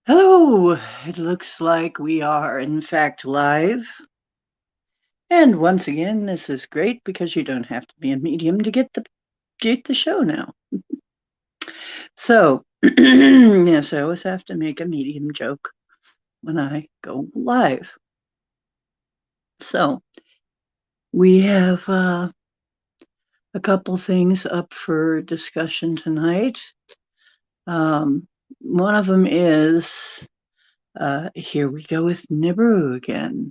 Hello, it looks like we are in fact live. And once again, this is great because you don't have to be a medium to get the show now. So, yes, I always have to make a medium joke when I go live. So, we have a couple things up for discussion tonight. One of them is here we go with NIBARU again.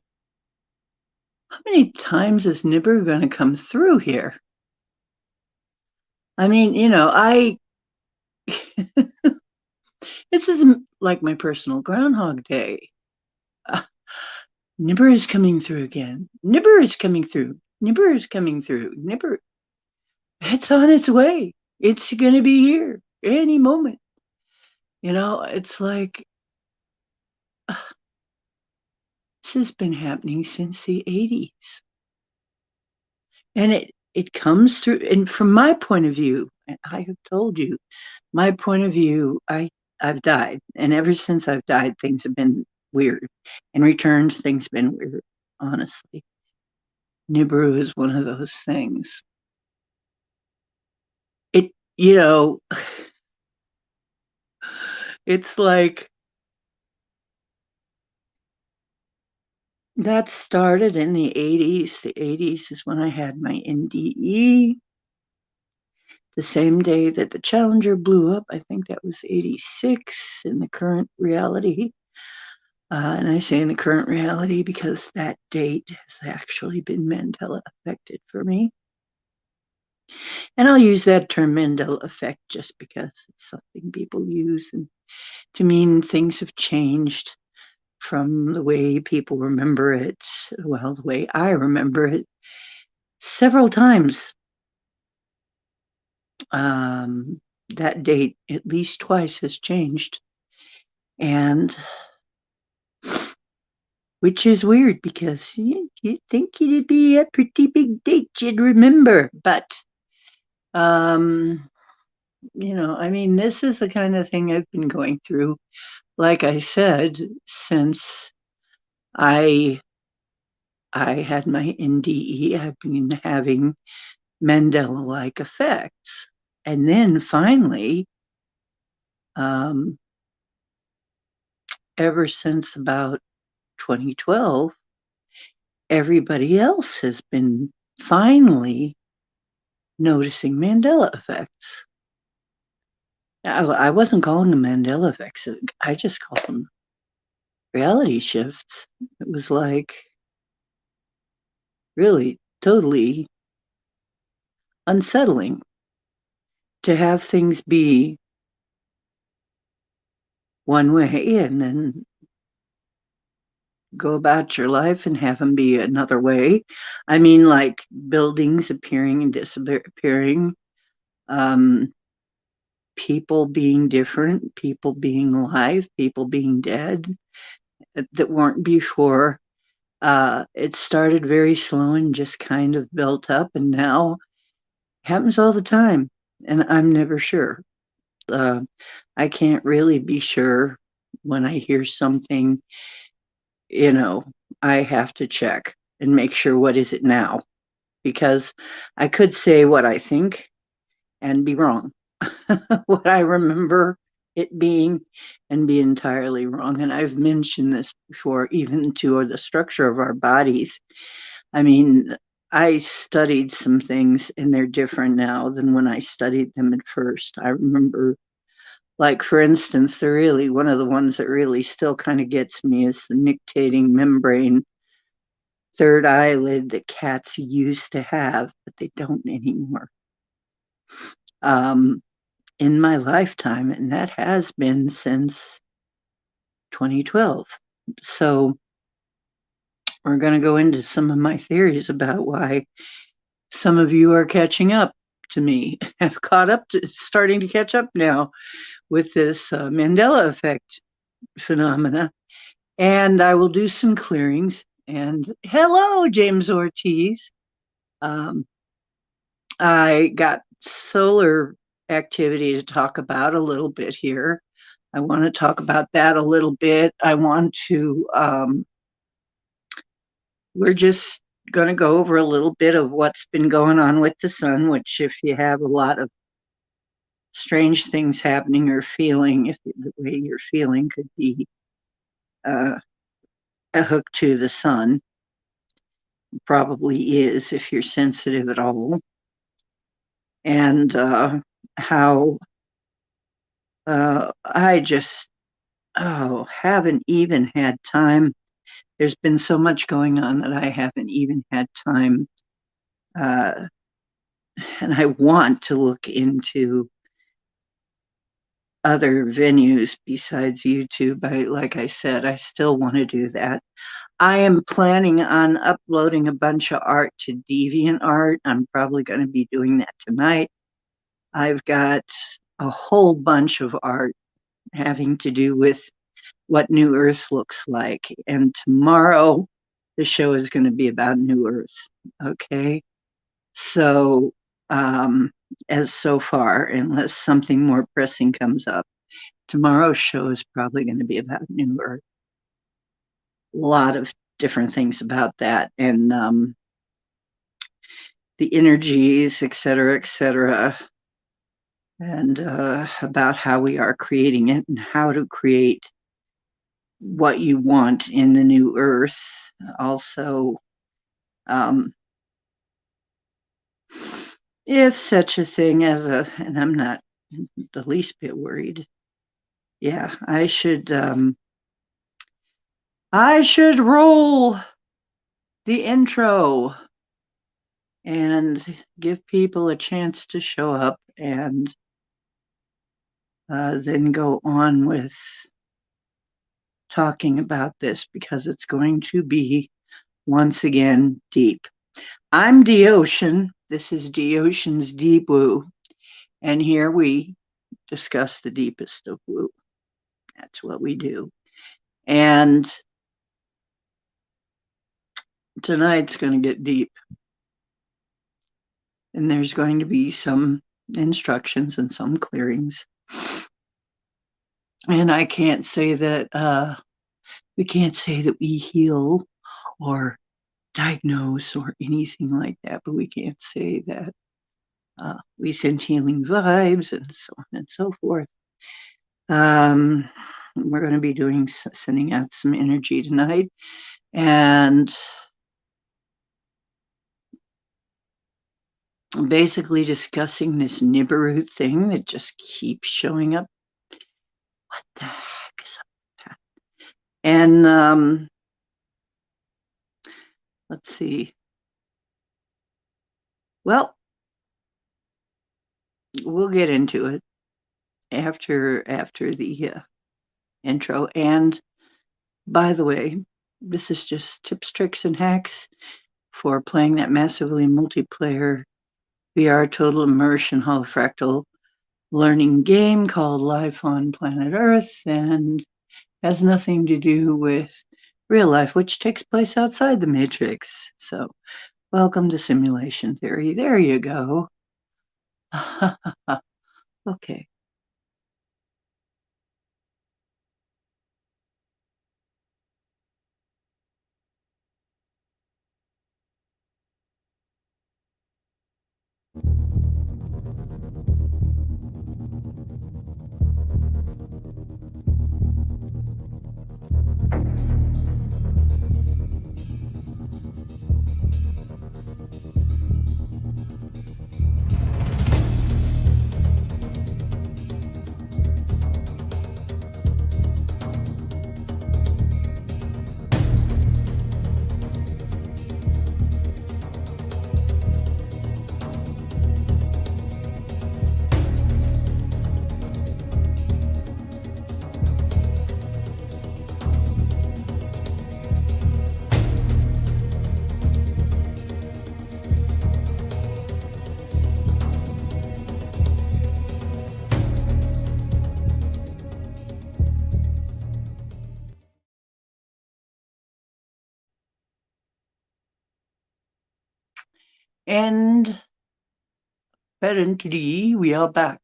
How many times is NIBARU going to come through here? I mean, this is like my personal groundhog day. Nibber is coming through again. Nibber is coming through. Nibber is coming through. Nibber, it's on its way. It's going to be here any moment. It's like this has been happening since the 80s. And it comes through. And from my point of view, and I have told you, my point of view, I've died. And ever since I've died, things have been weird. And returned, things have been weird, honestly. Nibiru is one of those things. It, you know, it's like that started in the 80s. The 80s is when I had my NDE. The same day that the Challenger blew up, I think that was 86 in the current reality. And I say in the current reality because that date has actually been Mandela affected for me. And I'll use that term Mandela effect just because it's something people use and to mean things have changed from the way people remember it, well, the way I remember it, several times. That date at least twice has changed. And which is weird because you'd think it'd be a pretty big date you'd remember. But, I mean, this is the kind of thing I've been going through, like I said, since I had my NDE. I've been having Mandela-like effects. And then finally, ever since about 2012, everybody else has been finally noticing Mandela effects. I wasn't calling them Mandela effects. I just called them reality shifts. It was like really totally unsettling to have things be one way and then go about your life and have them be another way. I mean, like buildings appearing and disappearing, people being different, people being alive, people being dead that weren't before. It started very slow and just kind of built up, and now happens all the time, and I'm never sure. Uh, I can't really be sure when I hear something, you know, I have to check and make sure what is it now, because I could say what I think and be wrong. What I remember it being and be entirely wrong. And I've mentioned this before, even to the structure of our bodies. I mean, I studied some things and they're different now than when I studied them at first. I remember, like, for instance, one of the ones that really still kind of gets me is the nictating membrane third eyelid that cats used to have, but they don't anymore. Um, in my lifetime, and that has been since 2012. So we're going to go into some of my theories about why some of you are catching up to me, have caught up to starting to catch up now with this Mandela effect phenomena. And I will do some clearings. And hello, James Ortiz. Um, I got solar activity to talk about a little bit here. I want to talk about that a little bit. I want to, we're just going to go over a little bit of what's been going on with the sun, which, if you have a lot of strange things happening or feeling, if the way you're feeling could be uh, a hook to the sun, probably is if you're sensitive at all, and how I just haven't even had time. There's been so much going on that I haven't even had time, uh, and I want to look into other venues besides YouTube. Like I said, I still want to do that. I am planning on uploading a bunch of art to DeviantArt. I'm probably going to be doing that tonight. I've got a whole bunch of art having to do with what New Earth looks like. And tomorrow, the show is going to be about New Earth. Okay. So, as so far, unless something more pressing comes up, tomorrow's show is probably going to be about New Earth. A lot of different things about that. And the energies, et cetera, and about how we are creating it and how to create what you want in the new earth. Also, if such a thing as and I'm not the least bit worried. Yeah, I should roll the intro and give people a chance to show up, and then go on with talking about this, because it's going to be, once again, deep. I'm D-Ocean. This is D-Ocean's Deep Woo. And here we discuss the deepest of woo. That's what we do. And tonight's going to get deep. And there's going to be some instructions and some clearings. And I can't say that we can't say that we heal or diagnose or anything like that, but we can't say that we send healing vibes and so on and so forth. We're going to be sending out some energy tonight, and basically discussing this NIBARU thing that just keeps showing up. What the heck is up with that? And let's see. Well, we'll get into it after the intro. And by the way, this is just tips, tricks, and hacks for playing that massively multiplayer VR total immersion holofractal learning game called Life on Planet Earth, and has nothing to do with real life, which takes place outside the Matrix. So, welcome to Simulation Theory. There you go. Okay. And apparently we are back.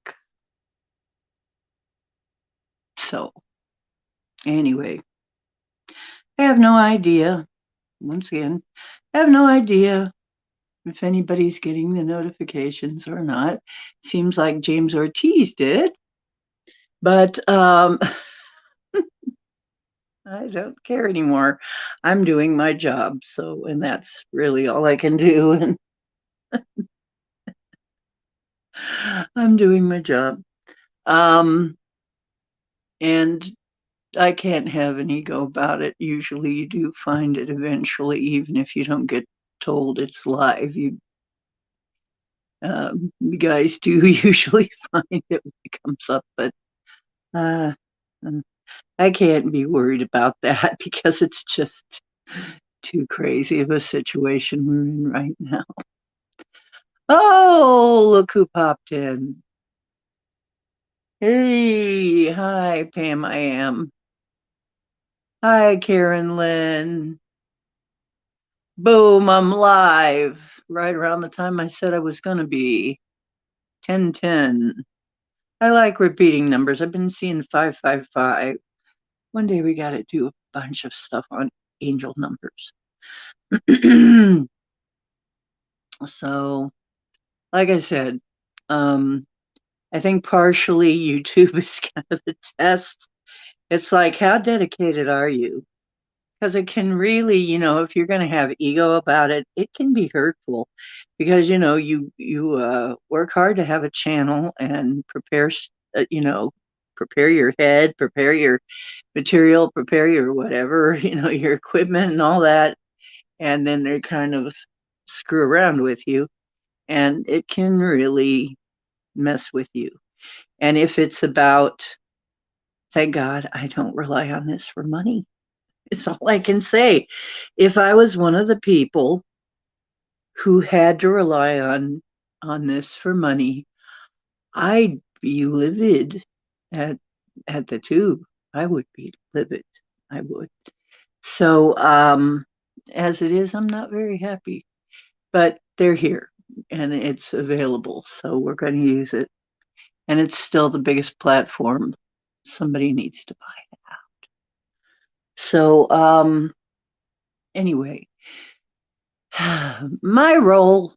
So, anyway, I have no idea. Once again, I have no idea if anybody's getting the notifications or not. Seems like James Ortiz did, but I don't care anymore. I'm doing my job, so and that's really all I can do. And I'm doing my job. Um, and I can't have an ego about it. Usually, you do find it eventually, even if you don't get told it's live. You guys do usually find it when it comes up, but uh, I can't be worried about that because it's just too crazy of a situation we're in right now. Oh, look who popped in. Hey, hi, Pam, I am. Hi, Karen Lynn. Boom, I'm live. Right around the time I said I was going to be. 1010. I like repeating numbers. I've been seeing 555. One day we got to do a bunch of stuff on angel numbers. So, like I said, I think partially YouTube is kind of a test. It's like, how dedicated are you? Because it can really, if you're going to have ego about it, it can be hurtful. Because you work hard to have a channel and prepare your head, prepare your material, prepare your whatever, your equipment and all that, and then they kind of screw around with you, and it can really mess with you. And if it's about, thank God I don't rely on this for money. It's all I can say. If I was one of the people who had to rely on this for money, I'd be livid at the tube. I would be livid. I would. So as it is, I'm not very happy. But they're here and it's available. So we're going to use it. And it's still the biggest platform. Somebody needs to buy it out. So anyway, my role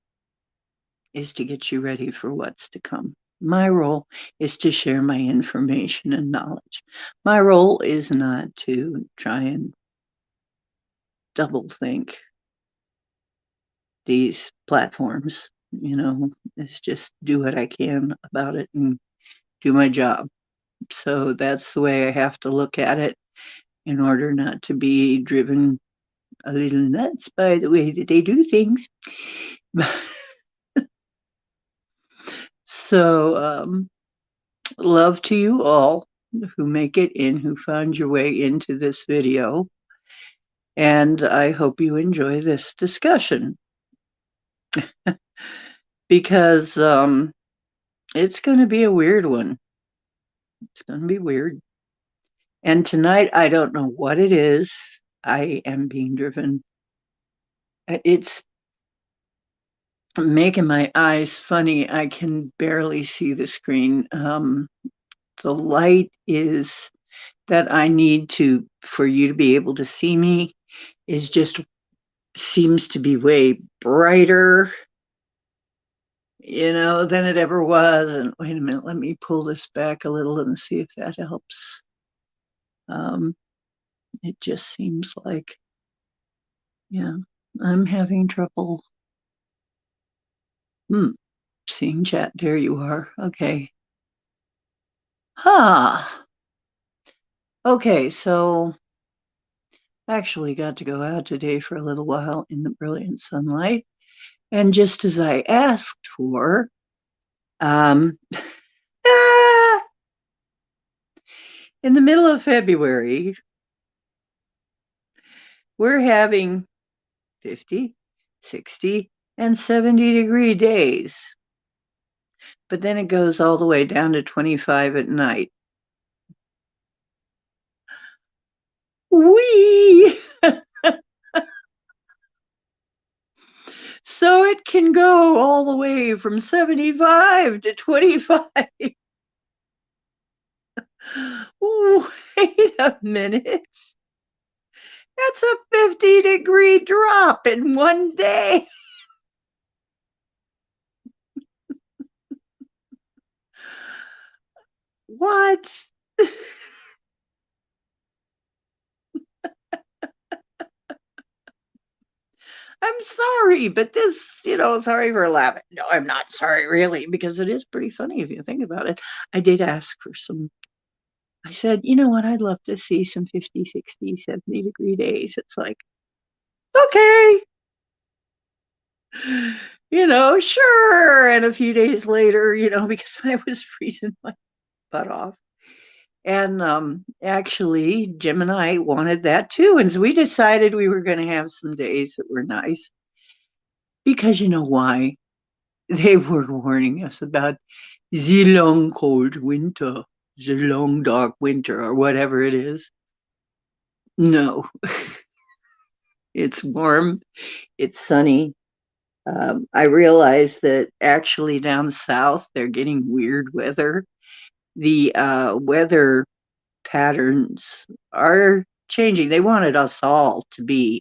is to get you ready for what's to come. My role is to share my information and knowledge. My role is not to try and double think these platforms. It's just do what I can about it and do my job. So that's the way I have to look at it in order not to be driven a little nuts by the way that they do things. So, love to you all who make it in, who found your way into this video. And I hope you enjoy this discussion because it's going to be a weird one. It's going to be weird. And tonight, I don't know what it is. I am being driven. It's making my eyes funny. I can barely see the screen. The light is that I need for you to be able to see me is just seems to be way brighter, than it ever was. And wait a minute, let me pull this back a little and see if that helps. It just seems like, yeah, I'm having trouble. Seeing chat. There you are. Okay. Okay, so actually got to go out today for a little while in the brilliant sunlight. And just as I asked for, in the middle of February, we're having 50, 60, and 70-degree days. But then it goes all the way down to 25 at night. Whee! So it can go all the way from 75 to 25. Wait a minute. That's a 50-degree drop in one day. What? I'm sorry, but this, sorry for laughing. No, I'm not sorry, really, because it is pretty funny if you think about it. I did ask for some. I said, you know what? I'd love to see some 50, 60, 70-degree days. It's like, okay, sure. And a few days later, because I was freezing my butt off. And actually, Jim and I wanted that too. And so we decided we were going to have some days that were nice because you know why? They were warning us about the long cold winter, the long dark winter, or whatever it is. No, it's warm, it's sunny. I realize that actually down south they're getting weird weather. The weather patterns are changing. They wanted us all to be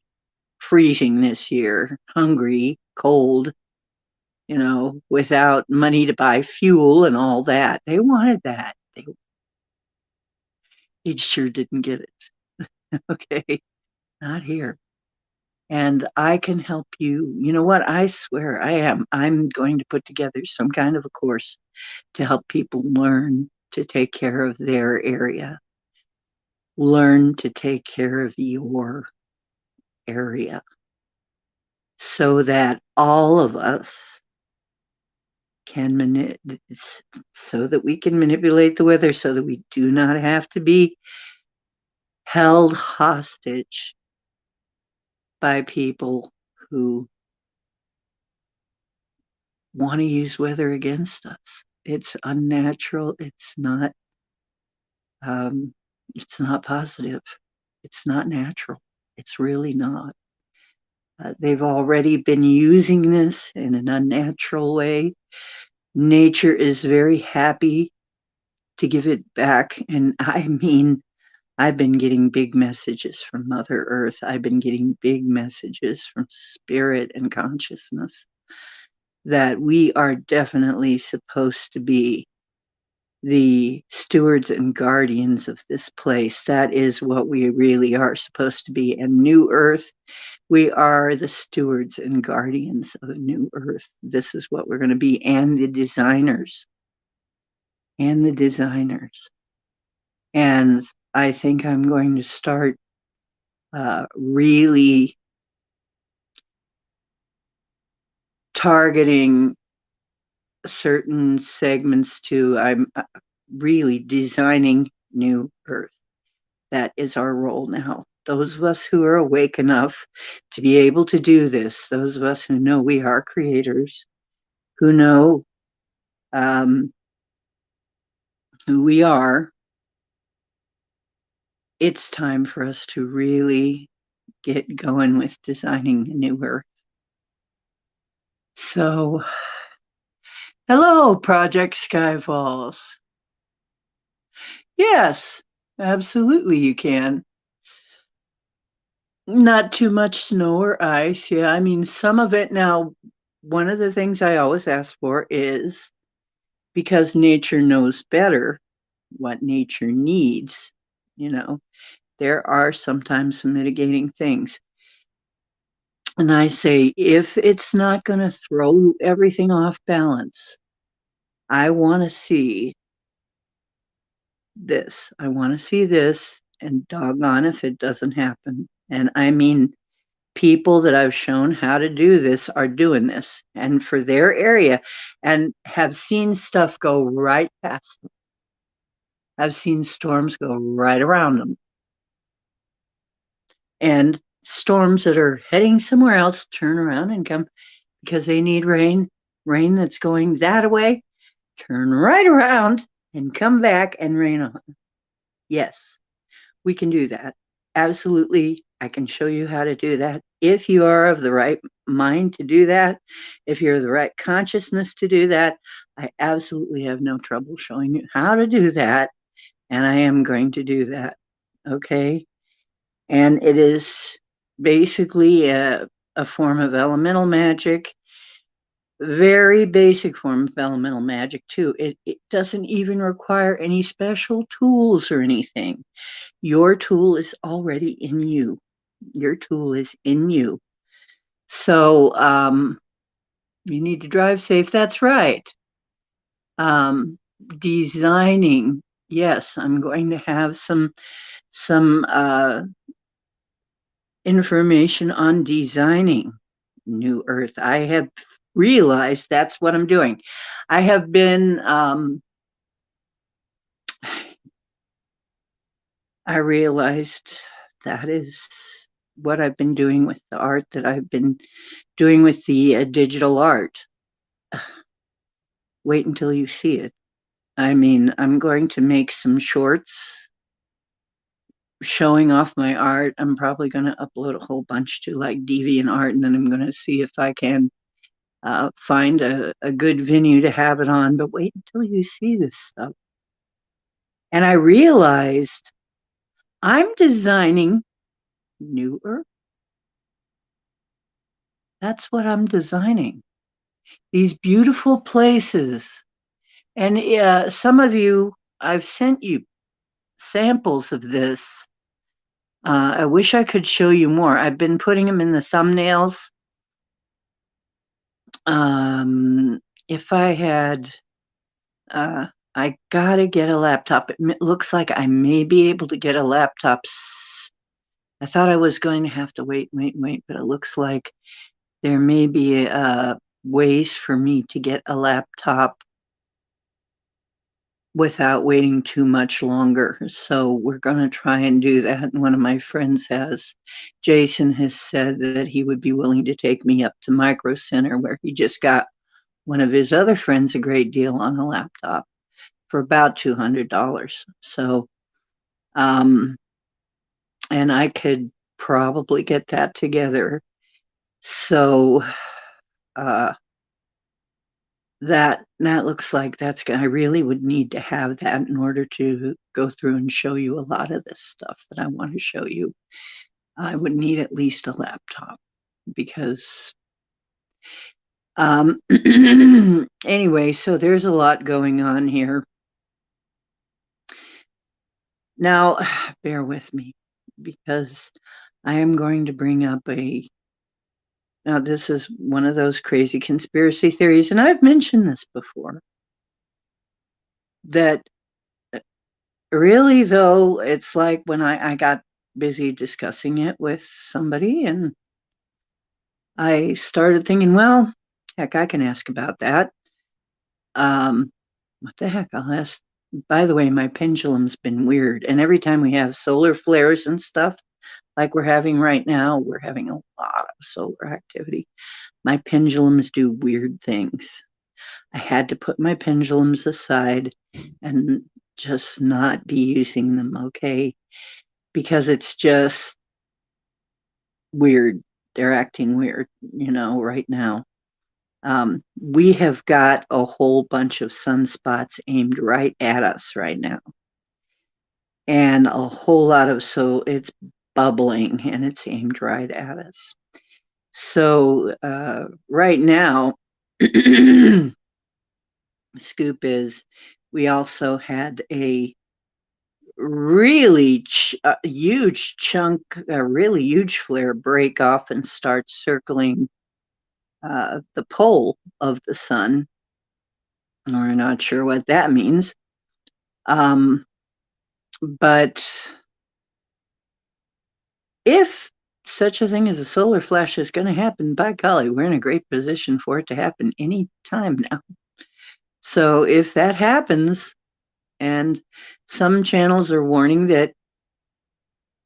freezing this year, hungry, cold, without money to buy fuel and all that. They wanted that. They sure didn't get it. Okay, not here. And I can help you. You know what? I swear I am. I'm going to put together some kind of a course to help people learn to take care of their area, learn to take care of your area so that all of us can so that we can manipulate the weather so that we do not have to be held hostage by people who want to use weather against us. It's unnatural. Um, it's not positive. It's not natural. It's really not. They've already been using this in an unnatural way. Nature is very happy to give it back. And I mean, I've been getting big messages from Mother Earth. I've been getting big messages from spirit and consciousness that we are definitely supposed to be the stewards and guardians of this place. That is what we really are supposed to be. And New Earth, we are the stewards and guardians of New Earth. This is what we're going to be. And the designers. And the designers. And I think I'm going to start really targeting certain segments to, I'm really designing New Earth. That is our role now. Those of us who are awake enough to be able to do this, those of us who know we are creators, who know who we are, it's time for us to really get going with designing the New Earth. So, hello, Project Skyfalls. Yes, absolutely, you can. Not too much snow or ice. Yeah, I mean, some of it now, one of the things I always ask for is because nature knows better what nature needs, you know, there are sometimes some mitigating things. And I say, if it's not going to throw everything off balance, I want to see this. I want to see this, and doggone if it doesn't happen. And I mean, people that I've shown how to do this are doing this and for their area and have seen stuff go right past them. I've seen storms go right around them. And storms that are heading somewhere else turn around and come because they need rain that's going that way, turn right around and come back and rain on them. Yes, we can do that. Absolutely. I can show you how to do that. If you are of the right mind to do that, if you're the right consciousness to do that, I absolutely have no trouble showing you how to do that and I am going to do that. Okay. And it is basically a form of elemental magic, very basic form of elemental magic, too. It doesn't even require any special tools or anything. Your tool is already in you. Your tool is in you. So you need to drive safe. That's right. Designing. Yes, I'm going to have some information on designing New Earth. I have realized that's what I'm doing. I have been, I realized that is what I've been doing with the art that I've been doing with the digital art. Wait until you see it. I mean, I'm going to make some shorts showing off my art. I'm probably going to upload a whole bunch to like DeviantArt, and then I'm going to see if I can find a good venue to have it on. But wait until you see this stuff. And I realized I'm designing New Earth. That's what I'm designing. These beautiful places. And some of you, I've sent you samples of this. I wish I could show you more. I've been putting them in the thumbnails. If I had, I gotta get a laptop. It looks like I may be able to get a laptop. I thought I was going to have to wait, but it looks like there may be ways for me to get a laptop without waiting too much longer. So we're going to try and do that. And one of my friends Jason has said that he would be willing to take me up to Micro Center, where he just got one of his other friends a great deal on a laptop for about $200. So, and I could probably get that together. So, that looks like I really would need to have that in order to go through and show you a lot of this stuff that I want to show you. I would need at least a laptop because anyway, so there's a lot going on here. Now, bear with me because I am going to bring up now this is one of those crazy conspiracy theories, and I've mentioned this before, that really, though, it's like when I got busy discussing it with somebody, and I started thinking, well, heck, I can ask about that. What the heck? I'll ask. By the way, my pendulum's been weird, and every time we have solar flares and stuff like we're having right now, we're having a lot of solar activity. My pendulums do weird things. I had to put my pendulums aside and just not be using them, okay? Because it's just weird. They're acting weird, right now. We have got a whole bunch of sunspots aimed right at us right now. And a whole lot so it's bubbling and it's aimed right at us. So right now, scoop is we also had a really huge chunk, a really huge flare break off and start circling the pole of the sun. We're not sure what that means. But if such a thing as a solar flash is going to happen, by golly, we're in a great position for it to happen any time now. So if that happens, and some channels are warning that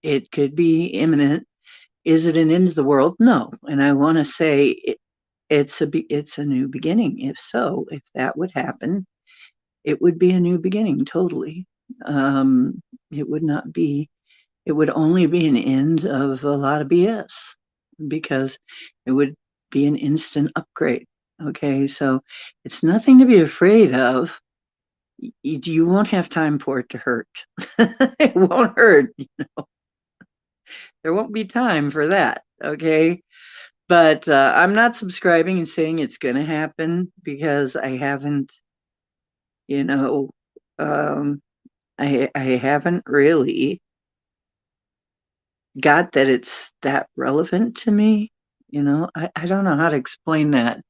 it could be imminent, is it an end of the world? No. And I want to say it's a new beginning. If so, if that would happen, it would be a new beginning, totally. It would not be, it would only be an end of a lot of BS because it would be an instant upgrade. Okay, so it's nothing to be afraid of. You won't have time for it to hurt. It won't hurt. There won't be time for that. Okay. But I'm not subscribing and saying it's going to happen because I haven't, you know, um, I haven't really got that it's that relevant to me. I don't know how to explain that.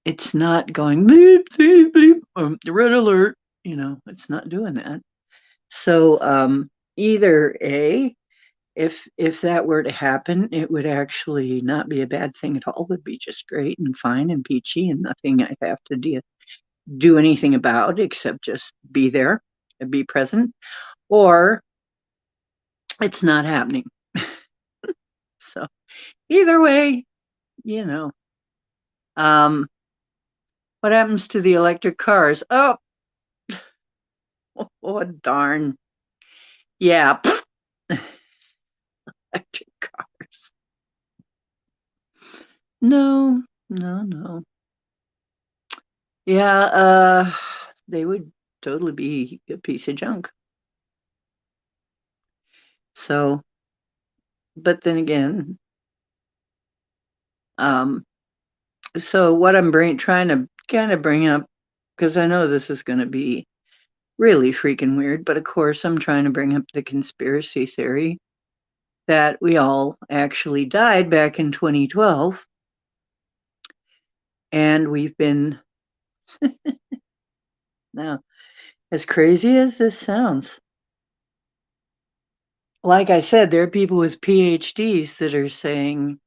It's not going beep, beep, beep, red alert. It's not doing that. So either A, if that were to happen, it would actually not be a bad thing at all. It would be just great and fine and peachy and nothing I have to do anything about except just be there and be present. Or it's not happening. So either way, you know. Um, what happens to the electric cars? Oh, darn. Yeah, electric cars. No, no, no. Yeah, they would totally be a piece of junk. So, but then again, um, so what I'm trying to kind of bring up, because I know this is going to be really freaking weird, but of course I'm trying to bring up the conspiracy theory that we all actually died back in 2012, and we've been now, as crazy as this sounds, like I said, there are people with PhDs that are saying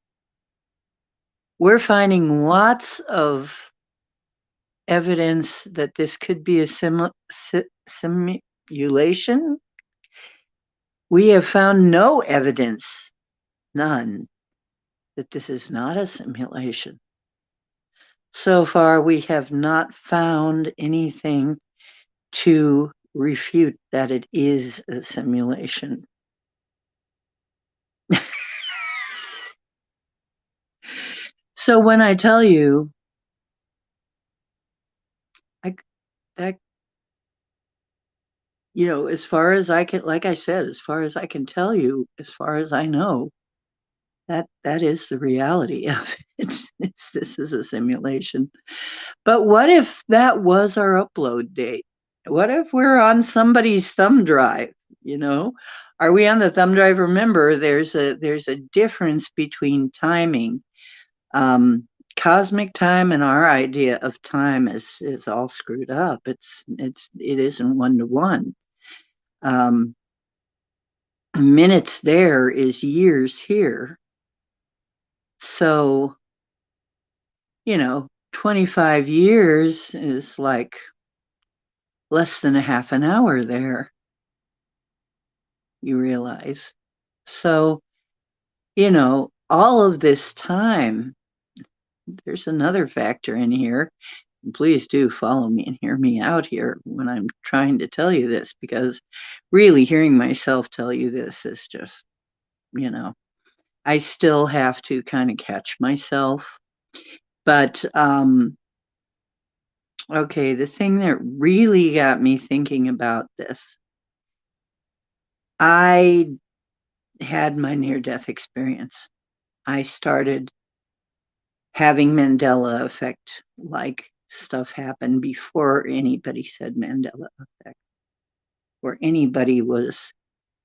we're finding lots of evidence that this could be a simulation. We have found no evidence, none, that this is not a simulation. So far, we have not found anything to refute that it is a simulation. So when I tell you, I, that, as far as I can, like I said, as far as I can tell you, as far as I know, that is the reality of it. This is a simulation. But what if that was our upload date? What if we're on somebody's thumb drive? You know, are we on the thumb drive? Remember, there's a difference between timing. Um, Cosmic time and our idea of time is all screwed up. It isn't one to one. Minutes there is years here. So 25 years is like less than a half an hour there, you realize. So, all of this time, there's another factor in here. Please do follow me and hear me out here when I'm trying to tell you this, because really hearing myself tell you this is just, I still have to kind of catch myself. But okay, the thing that really got me thinking about this, I had my near-death experience. I started having Mandela effect, like stuff happened before anybody said Mandela effect, or anybody was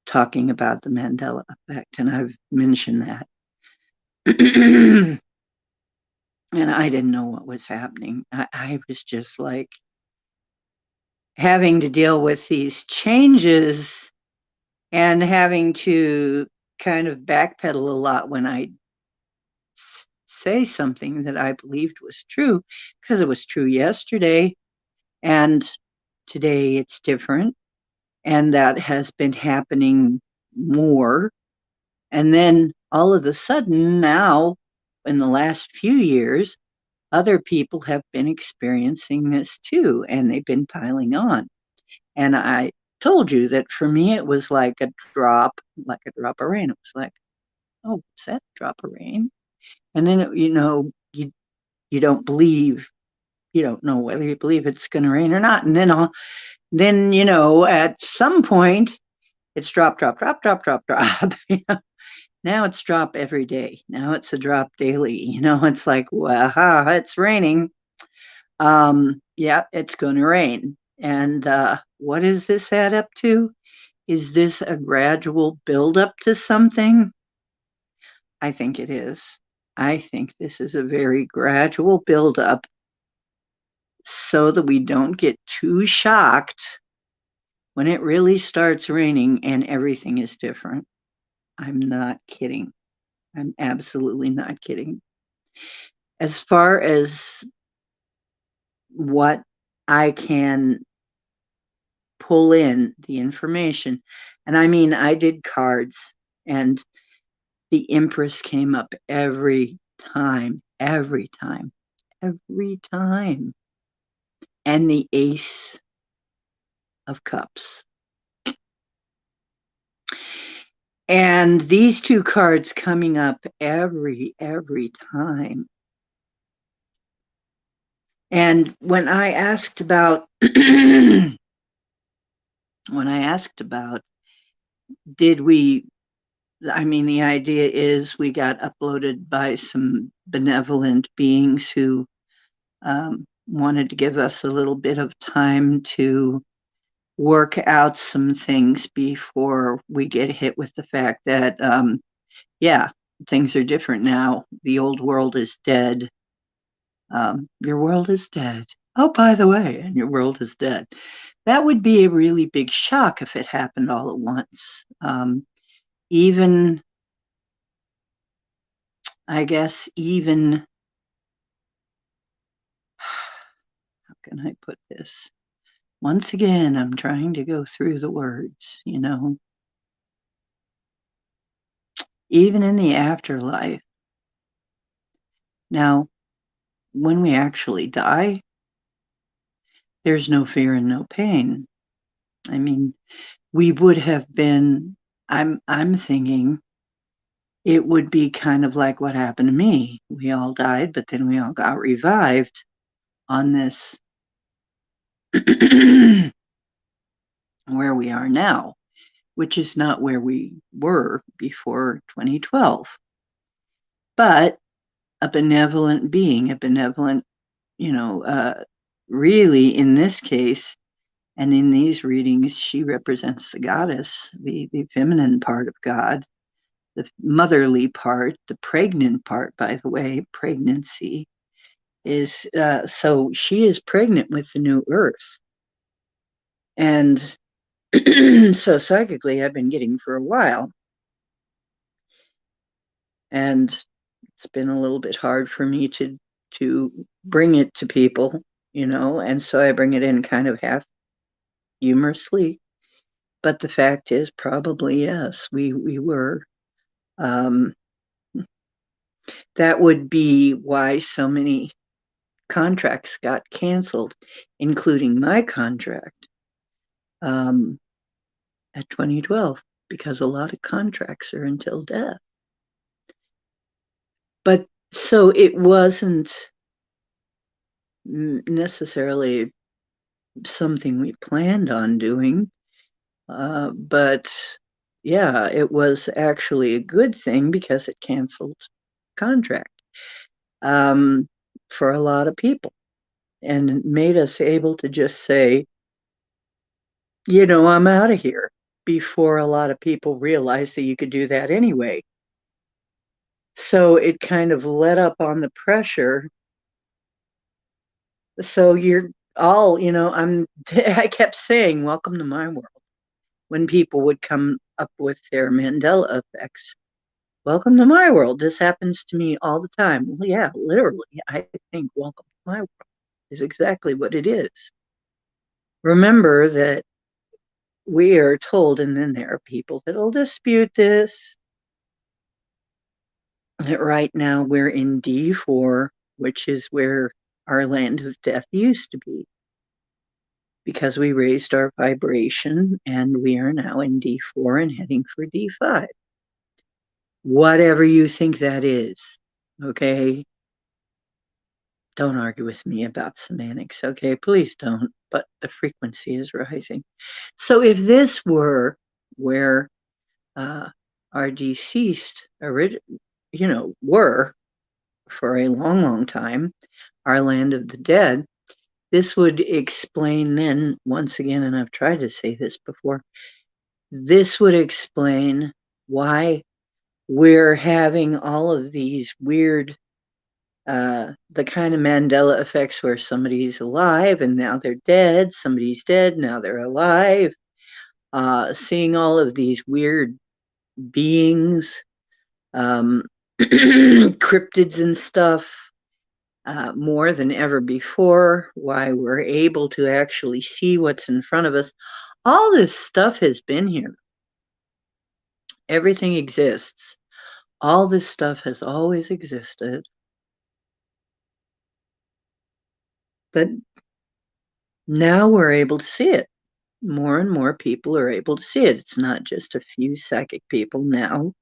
talking about the Mandela effect, and I've mentioned that. And I didn't know what was happening. I was just like having to deal with these changes and having to kind of backpedal a lot when I say something that I believed was true, because it was true yesterday and today it's different. And that has been happening more. And then all of a sudden, now, in the last few years, other people have been experiencing this too, and they've been piling on. And I told you that for me, it was like a drop of rain. It was like, oh, what's that drop of rain? And then, you don't believe you don't know whether you believe it's going to rain or not. And then, at some point, it's drop, drop, drop, drop, drop, drop. Now it's drop every day. Now it's a drop daily. It's like, wow, it's raining. Yeah, it's going to rain. And what does this add up to? Is this a gradual buildup to something? I think it is. I think this is a very gradual buildup so that we don't get too shocked when it really starts raining and everything is different. I'm not kidding. I'm absolutely not kidding. As far as what I can pull in the information, and I mean, I did cards, and the Empress came up every time, every time, every time, and the Ace of Cups. And these two cards coming up every time. And when I asked about did we, I mean, the idea is we got uploaded by some benevolent beings who wanted to give us a little bit of time to work out some things before we get hit with the fact that, yeah, things are different now. The old world is dead. Your world is dead. Oh, by the way, and your world is dead. That would be a really big shock if it happened all at once. Even, I guess, even, how can I put this? Once again, I'm trying to go through the words, even in the afterlife. Now, when we actually die, there's no fear and no pain. I mean, we would have been, I'm thinking it would be kind of like what happened to me. We all died, but then we all got revived on this where we are now, which is not where we were before 2012. But a benevolent being, really in this case, and in these readings, she represents the goddess, the feminine part of God, the motherly part, the pregnant part, by the way, pregnancy is, so she is pregnant with the new earth. And so psychically, I've been getting for a while. And it's been a little bit hard for me to bring it to people, and so I bring it in kind of half humorously. But the fact is, probably yes, we were. That would be why so many contracts got canceled, including my contract at 2012, because a lot of contracts are until death. But so it wasn't necessarily something we planned on doing, but yeah, it was actually a good thing because it canceled contract for a lot of people and made us able to just say, I'm out of here, before a lot of people realized that you could do that anyway. So it kind of let up on the pressure. So you're all, I kept saying, welcome to my world, when people would come up with their Mandela effects. Welcome to my world. This happens to me all the time. Well, yeah, literally, I think welcome to my world is exactly what it is. Remember that we are told, and then there are people that'll dispute this, that right now we're in D4, which is where our land of death used to be, because we raised our vibration and we are now in D4 and heading for D5. Whatever you think that is, okay? Don't argue with me about semantics, okay? Please don't. But the frequency is rising. So if this were where our deceased, were for a long, long time, our land of the dead, this would explain then, once again, and I've tried to say this before, this would explain why we're having all of these weird, the kind of Mandela effects where somebody's alive and now they're dead, somebody's dead, now they're alive, seeing all of these weird beings, cryptids and stuff, more than ever before, why we're able to actually see what's in front of us. All this stuff has been here. Everything exists. All this stuff has always existed. But now we're able to see it. More and more people are able to see it. It's not just a few psychic people now.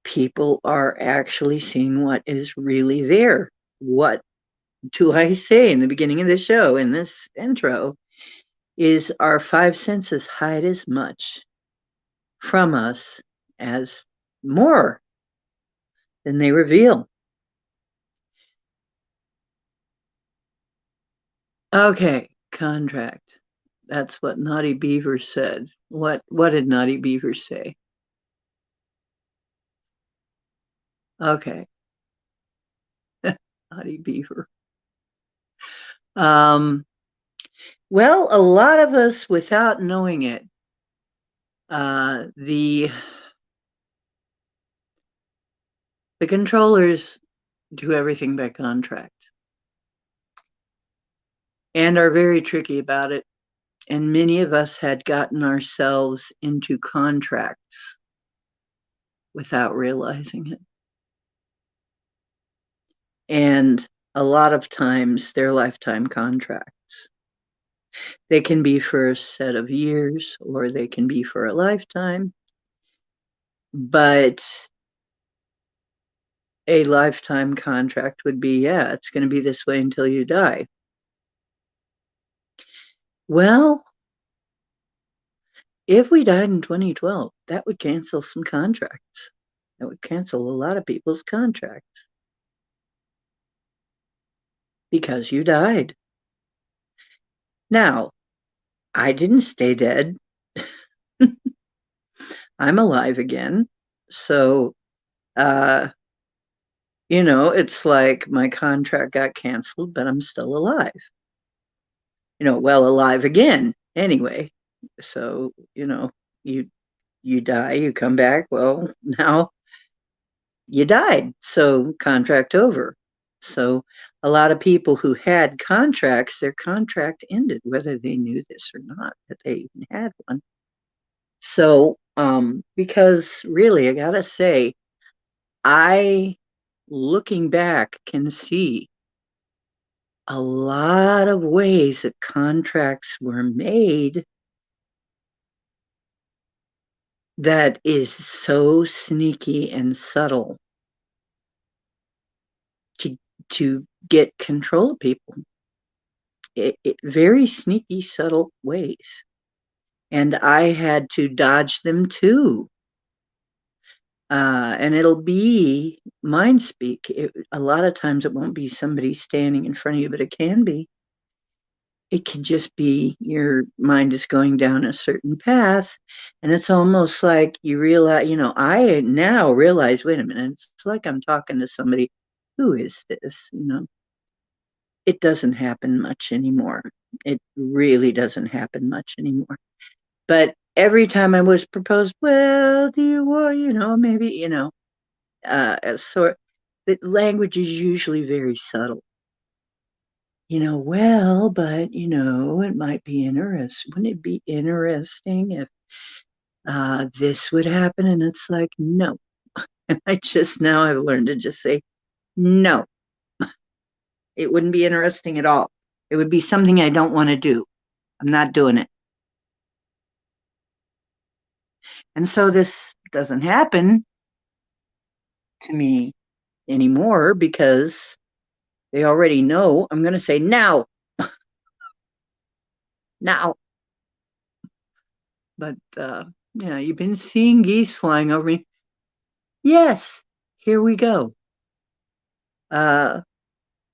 People are actually seeing what is really there. What do I say in the beginning of the show, in this intro, is our five senses hide as much from us as more than they reveal. Okay, contract. That's what Naughty Beaver said. What did Naughty Beaver say? Okay. Naughty Beaver. Well, a lot of us, without knowing it, the controllers do everything by contract and are very tricky about it. And many of us had gotten ourselves into contracts without realizing it. And a lot of times they're lifetime contracts. They can be for a set of years or they can be for a lifetime. But a lifetime contract would be, yeah, it's going to be this way until you die. Well, if we died in 2012, that would cancel some contracts. That would cancel a lot of people's contracts because you died. Now, I didn't stay dead. I'm alive again. So, it's like my contract got canceled, but I'm still alive. Well, alive again anyway. So, you die, you come back. Well, now you died. So, contract over. So, a lot of people who had contracts, their contract ended, whether they knew this or not, that they even had one. So, because really, I gotta say, I, looking back, can see a lot of ways that contracts were made that is so sneaky and subtle to get control of people. Very sneaky, subtle ways. And I had to dodge them too. And it'll be mind speak. A lot of times it won't be somebody standing in front of you, but it can be. It can just be your mind is going down a certain path. And it's almost like you realize, I now realize, wait a minute, it's like I'm talking to somebody. Who is this? It doesn't happen much anymore. It really doesn't happen much anymore. But every time I was proposed, well, do you want, maybe, sort the language is usually very subtle. Well, but it might be interesting. Wouldn't it be interesting if this would happen? And it's like, no. And now I've learned to just say, no. It wouldn't be interesting at all. It would be something I don't want to do. I'm not doing it. And so this doesn't happen to me anymore because They already know I'm going to say now, now. But yeah, you've been seeing geese flying over me. Yes, here we go. Uh,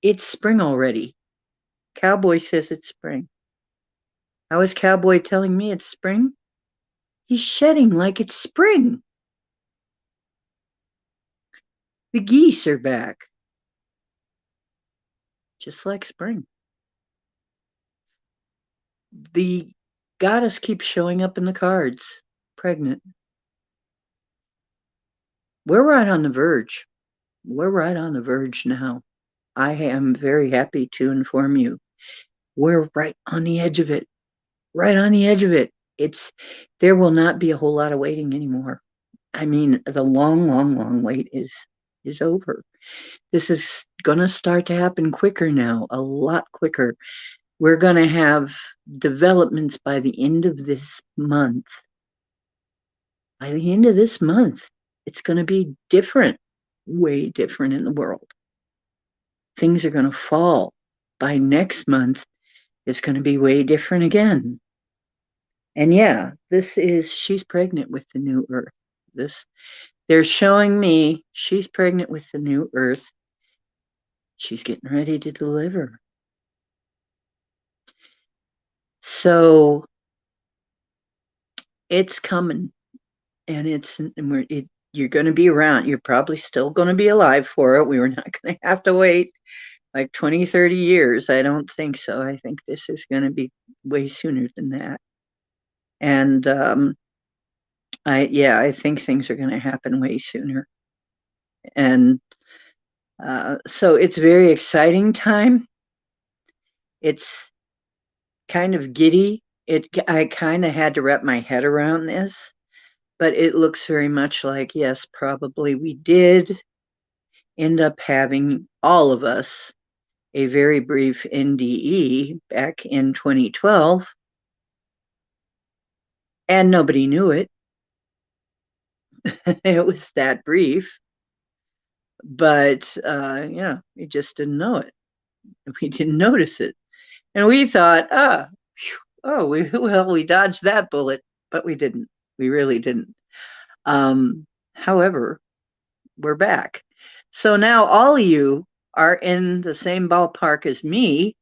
it's spring already. Cowboy says it's spring. How is Cowboy telling me it's spring? He's shedding like it's spring. The geese are back, just like spring. The goddess keeps showing up in the cards, pregnant. We're right on the verge. We're right on the verge now. I am very happy to inform you. We're right on the edge of it. Right on the edge of it. There will not be a whole lot of waiting anymore. I mean, the long wait is over. This is going to start to happen quicker now, a lot quicker. We're going to have developments by the end of this month. By the end of this month, it's going to be different, way different in the world. Things are going to fall. By next month, it's going to be way different again. And yeah, she's pregnant with the new Earth. They're showing me she's pregnant with the new Earth. She's getting ready to deliver. So it's coming, and you're going to be around. You're probably still going to be alive for it. We were not going to have to wait like 20, 30 years. I don't think so. I think this is going to be way sooner than that. And I think things are going to happen way sooner. And so it's very exciting time. It's kind of giddy. I kind of had to wrap my head around this, but it looks very much like, yes, probably we did end up having, all of us, a very brief NDE back in 2012, and nobody knew it. It was that brief, but yeah, we just didn't know it. We didn't notice it, and we thought, we dodged that bullet, but we didn't. We really didn't. However, we're back. So now all of you are in the same ballpark as me,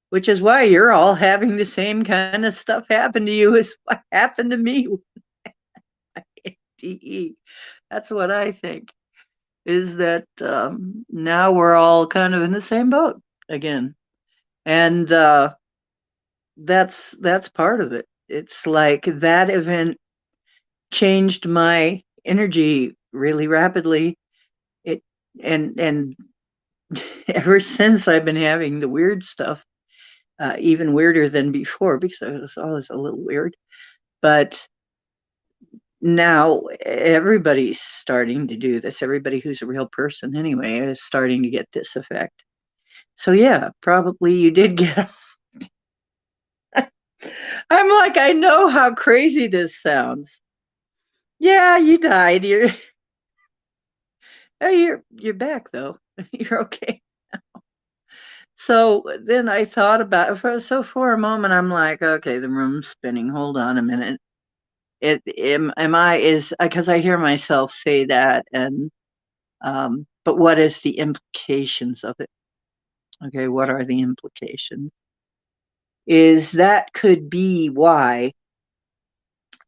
which is why you're all having the same kind of stuff happen to you as what happened to me. That's what I think, is that now we're all kind of in the same boat again. And that's part of it. It's like that event changed my energy really rapidly. And ever since, I've been having the weird stuff, even weirder than before, because I was always a little weird. But now everybody's starting to do this. Everybody who's a real person anyway is starting to get this effect. So yeah, probably you did get I'm like, I know how crazy this sounds. Yeah, you died. You're back though. You're okay. So then I thought about it. So for a moment, I'm like, okay, the room's spinning. Hold on a minute. Am I is because I hear myself say that, and but what is the implications of it? Okay, what are the implications? Is that could be why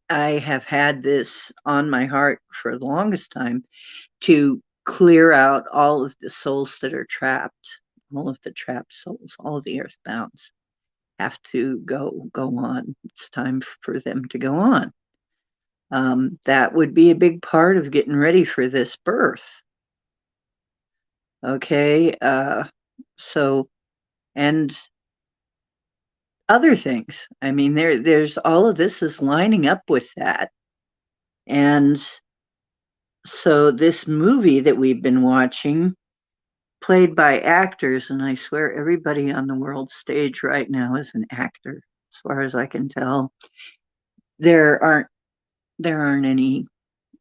I have had this on my heart for the longest time, to clear out all of the souls that are trapped, all of the trapped souls, all of the earthbounds have to go on. It's time for them to go on. That would be a big part of getting ready for this birth. Okay, so, and other things. I mean, there's all of this is lining up with that. And so this movie that we've been watching, played by actors, and I swear everybody on the world stage right now is an actor, as far as I can tell. There aren't any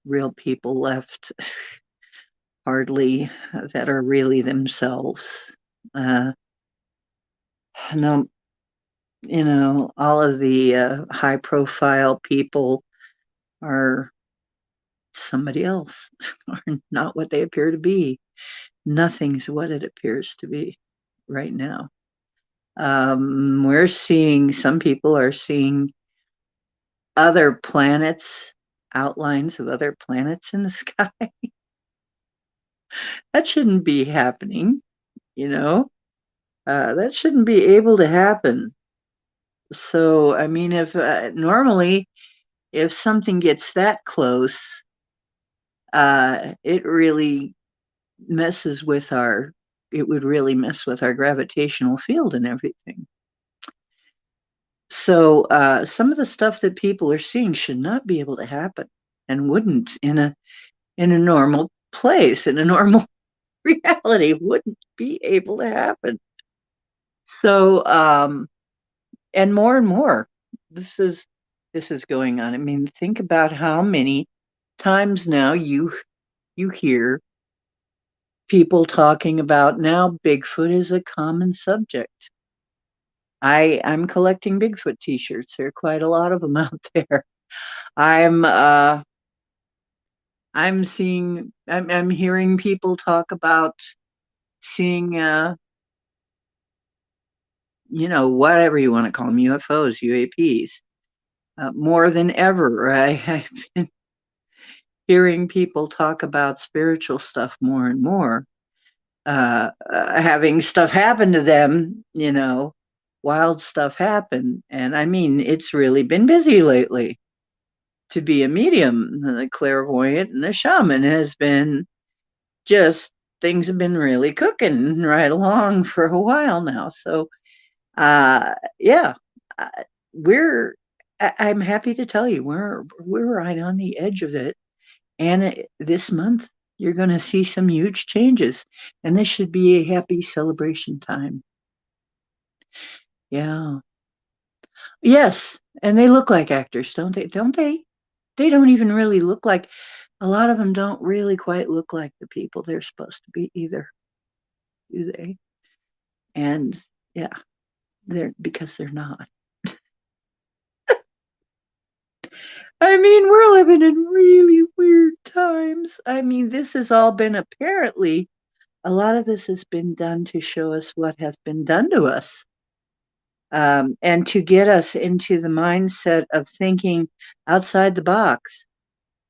real people left, hardly, that are really themselves. Uh, no, all of the high profile people are somebody else, are not what they appear to be. Nothing's what it appears to be right now. We're seeing, some people are seeing other planets, outlines of other planets in the sky. That shouldn't be happening, you know? That shouldn't be able to happen. So, I mean, if normally, if something gets that close, it really messes with our, it would really mess with our gravitational field and everything. So, some of the stuff that people are seeing should not be able to happen and wouldn't in a normal place, in a normal reality, wouldn't be able to happen. So, and more, this is this is going on. I mean, think about how many times now you hear people talking about now Bigfoot is a common subject. I'm collecting Bigfoot t-shirts. There are quite a lot of them out there. I'm uh I'm hearing people talk about seeing whatever you want to call them, UFOs, UAPs, more than ever. I've been hearing people talk about spiritual stuff more and more, having stuff happen to them, wild stuff happen. And I mean, it's really been busy lately. To be a medium, a clairvoyant, and a shaman has been just, things have been really cooking right along for a while now. So, yeah, uh, we're. I'm happy to tell you we're right on the edge of it. And this month, you're going to see some huge changes, and this should be a happy celebration time. Yeah. Yes, and they look like actors, don't they? Don't they? They don't even really look like. A lot of them don't really quite look like the people they're supposed to be either, do they? And yeah, they're because they're not. I mean, we're living in really weird times. I mean, this has all been apparently, a lot of this has been done to show us what has been done to us, and to get us into the mindset of thinking outside the box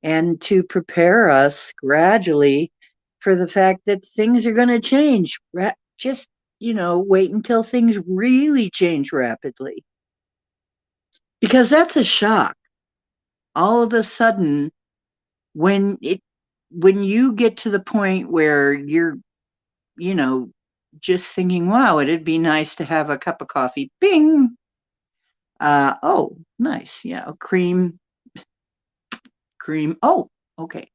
and to prepare us gradually for the fact that things are going to change. Just, wait until things really change rapidly, because that's a shock. All of a sudden, when it when you get to the point where you're, you know, just thinking, wow, it'd be nice to have a cup of coffee. Bing. Oh, nice. Yeah. Cream, cream. Oh, okay.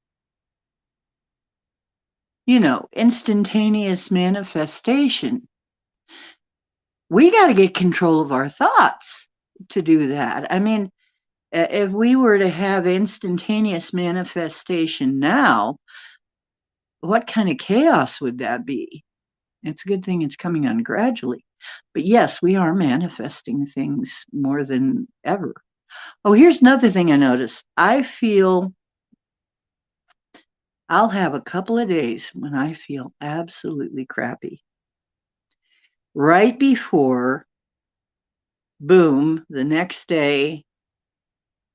Instantaneous manifestation. We got to get control of our thoughts to do that. I mean, if we were to have instantaneous manifestation now, what kind of chaos would that be? It's a good thing it's coming on gradually. But yes, we are manifesting things more than ever. Oh, here's another thing I noticed. I feel I'll have a couple of days when I feel absolutely crappy. Right before, boom, the next day,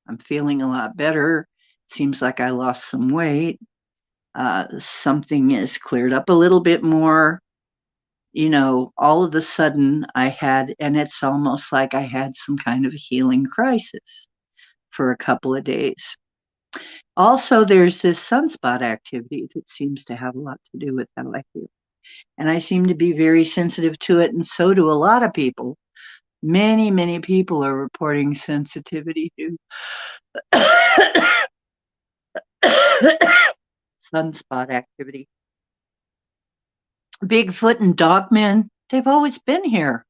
I'm feeling a lot better. Seems like I lost some weight. Something is cleared up a little bit more. All of a sudden and it's almost like I had some kind of healing crisis for a couple of days. Also, there's this sunspot activity that seems to have a lot to do with how I feel. And I seem to be very sensitive to it, and so do a lot of people. Many, many people are reporting sensitivity to sunspot activity. Bigfoot and Dogmen, they've always been here.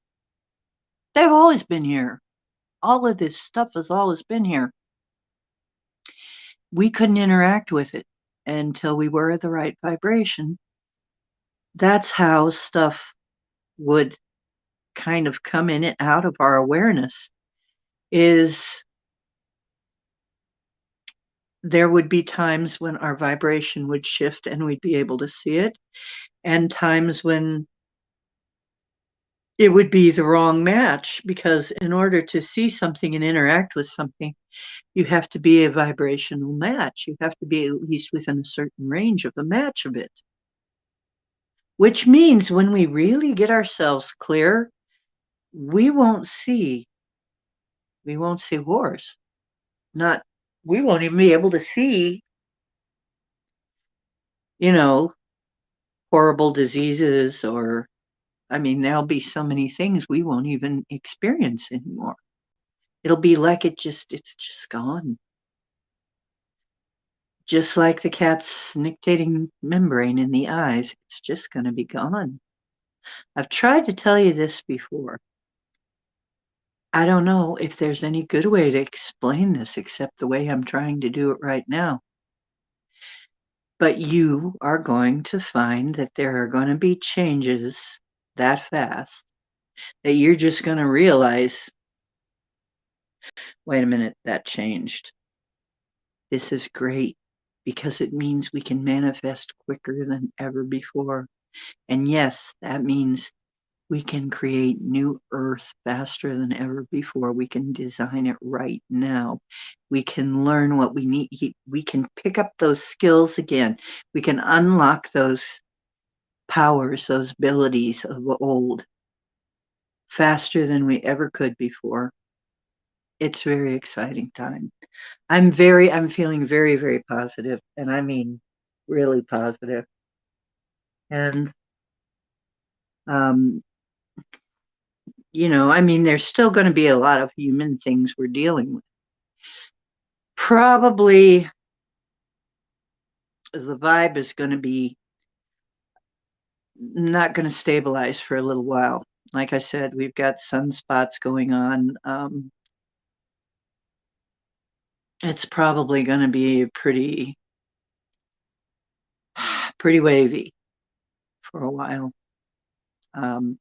They've always been here. All of this stuff has always been here. We couldn't interact with it until we were at the right vibration. That's how stuff would kind of come in and out of our awareness is there would be times when our vibration would shift and we'd be able to see it, and times when it would be the wrong match, because in order to see something and interact with something, you have to be a vibrational match. You have to be at least within a certain range of a match of it. Which means when we really get ourselves clear, we won't see wars. We won't even be able to see, horrible diseases, or, there'll be so many things we won't even experience anymore. It'll be like it's just gone. Just like the cat's nictitating membrane in the eyes, it's just going to be gone. I've tried to tell you this before. I don't know if there's any good way to explain this except the way I'm trying to do it right now. But you are going to find that there are going to be changes that fast that you're just going to realize, wait a minute, that changed. This is great because it means we can manifest quicker than ever before. And yes, that means we can create new Earth faster than ever before. We can design it right now. We can learn what we need. We can pick up those skills again. We can unlock those powers, those abilities of old faster than we ever could before. It's a very exciting time. I'm feeling very, very positive, and I mean really positive. And there's still going to be a lot of human things we're dealing with. Probably the vibe is going to be not going to stabilize for a little while. Like I said, we've got sunspots going on. It's probably going to be pretty wavy for a while. And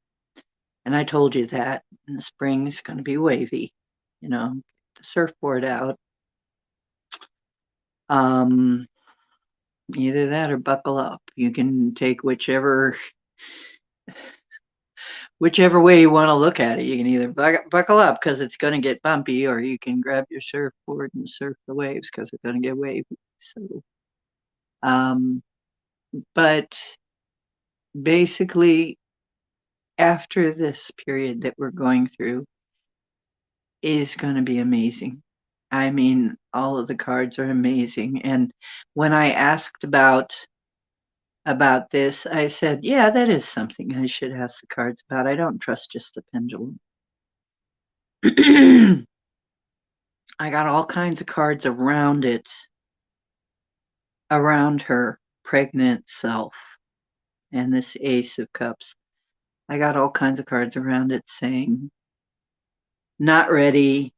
I told you that in the spring it's going to be wavy. Get the surfboard out. Either that or buckle up. You can take whichever way you want to look at it. You can either buckle up because it's going to get bumpy, or you can grab your surfboard and surf the waves because it's going to get wavy. So, but basically, after this period that we're going through is going to be amazing. All of the cards are amazing. And when I asked about this, I said, yeah, that is something I should ask the cards about. I don't trust just the pendulum. I got all kinds of cards around it, around her pregnant self, and this Ace of Cups. I got all kinds of cards around it saying, not ready,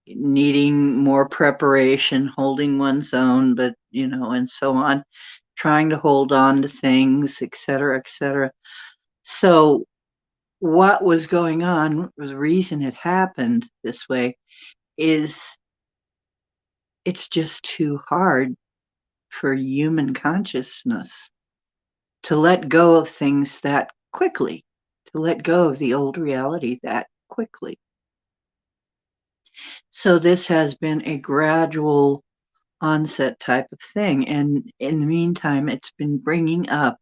needing more preparation, holding one's own, but, and so on, trying to hold on to things, etc., etc. So what was going on, the reason it happened this way, is it's just too hard for human consciousness to let go of things that quickly, to let go of the old reality that quickly. So this has been a gradual onset type of thing. And in the meantime, it's been bringing up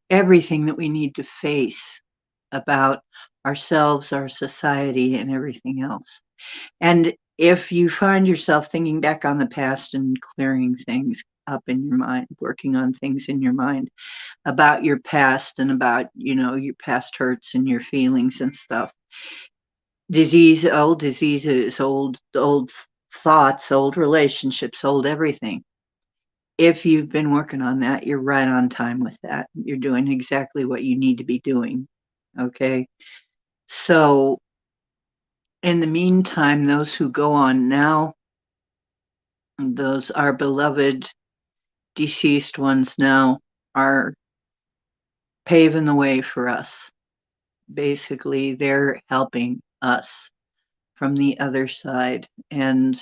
everything that we need to face about ourselves, our society, and everything else. And if you find yourself thinking back on the past and clearing things up in your mind, working on things in your mind about your past and about, your past hurts and your feelings and stuff, old diseases, old thoughts, old relationships, old everything. If you've been working on that, you're right on time with that. You're doing exactly what you need to be doing. Okay. So in the meantime, those who go on now, those our beloved deceased ones now, are paving the way for us. basically they're helping us from the other side, and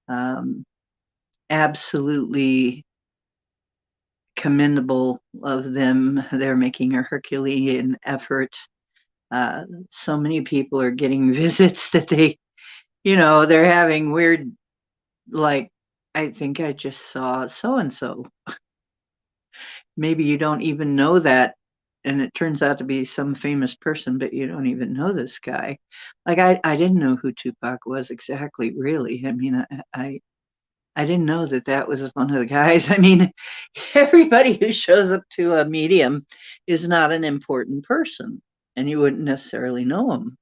um, absolutely commendable of them. They're making a Herculean effort. So many people are getting visits that they're having weird, like, I think I just saw so and so. Maybe you don't even know that. And it turns out to be some famous person, but you don't even know this guy. Like I didn't know who Tupac was exactly, really. I mean, I didn't know that that was one of the guys. I mean, everybody who shows up to a medium is not an important person, and you wouldn't necessarily know them,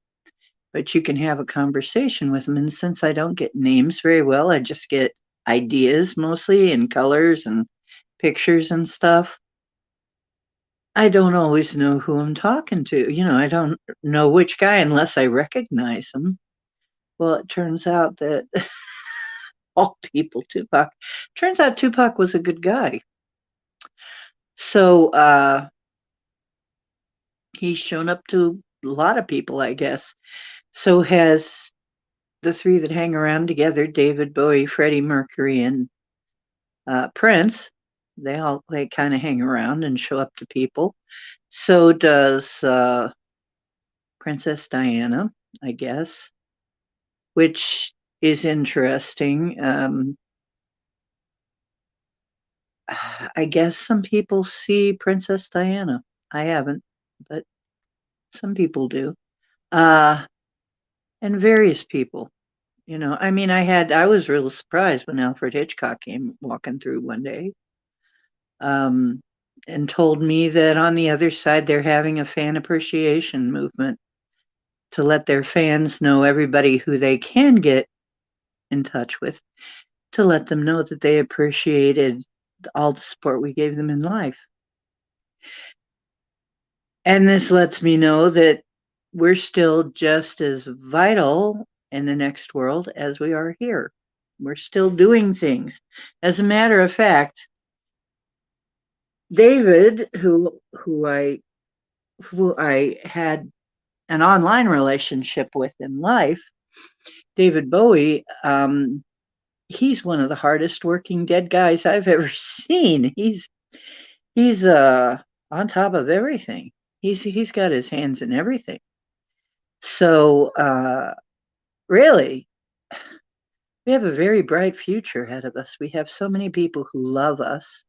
but you can have a conversation with them. And since I don't get names very well, I just get ideas mostly and colors and pictures and stuff. I don't always know who I'm talking to. I don't know which guy unless I recognize him. Well, it turns out that all people, Tupac. Turns out Tupac was a good guy. So he's shown up to a lot of people, I guess. So has the three that hang around together, David Bowie, Freddie Mercury, and Prince. They kind of hang around and show up to people. So does Princess Diana, I guess, which is interesting. I guess some people see Princess Diana. I haven't, but some people do. Uh, and various people. I mean, I was real surprised when Alfred Hitchcock came walking through one day, um, and told me that on the other side they're having a fan appreciation movement to let their fans know, everybody who they can get in touch with, to let them know that they appreciated all the support we gave them in life. And this lets me know that we're still just as vital in the next world as we are here. We're still doing things. As a matter of fact, David, who I had an online relationship with in life, David Bowie, he's one of the hardest working dead guys I've ever seen. He's on top of everything. He's got his hands in everything. So really, we have a very bright future ahead of us. We have so many people who love us,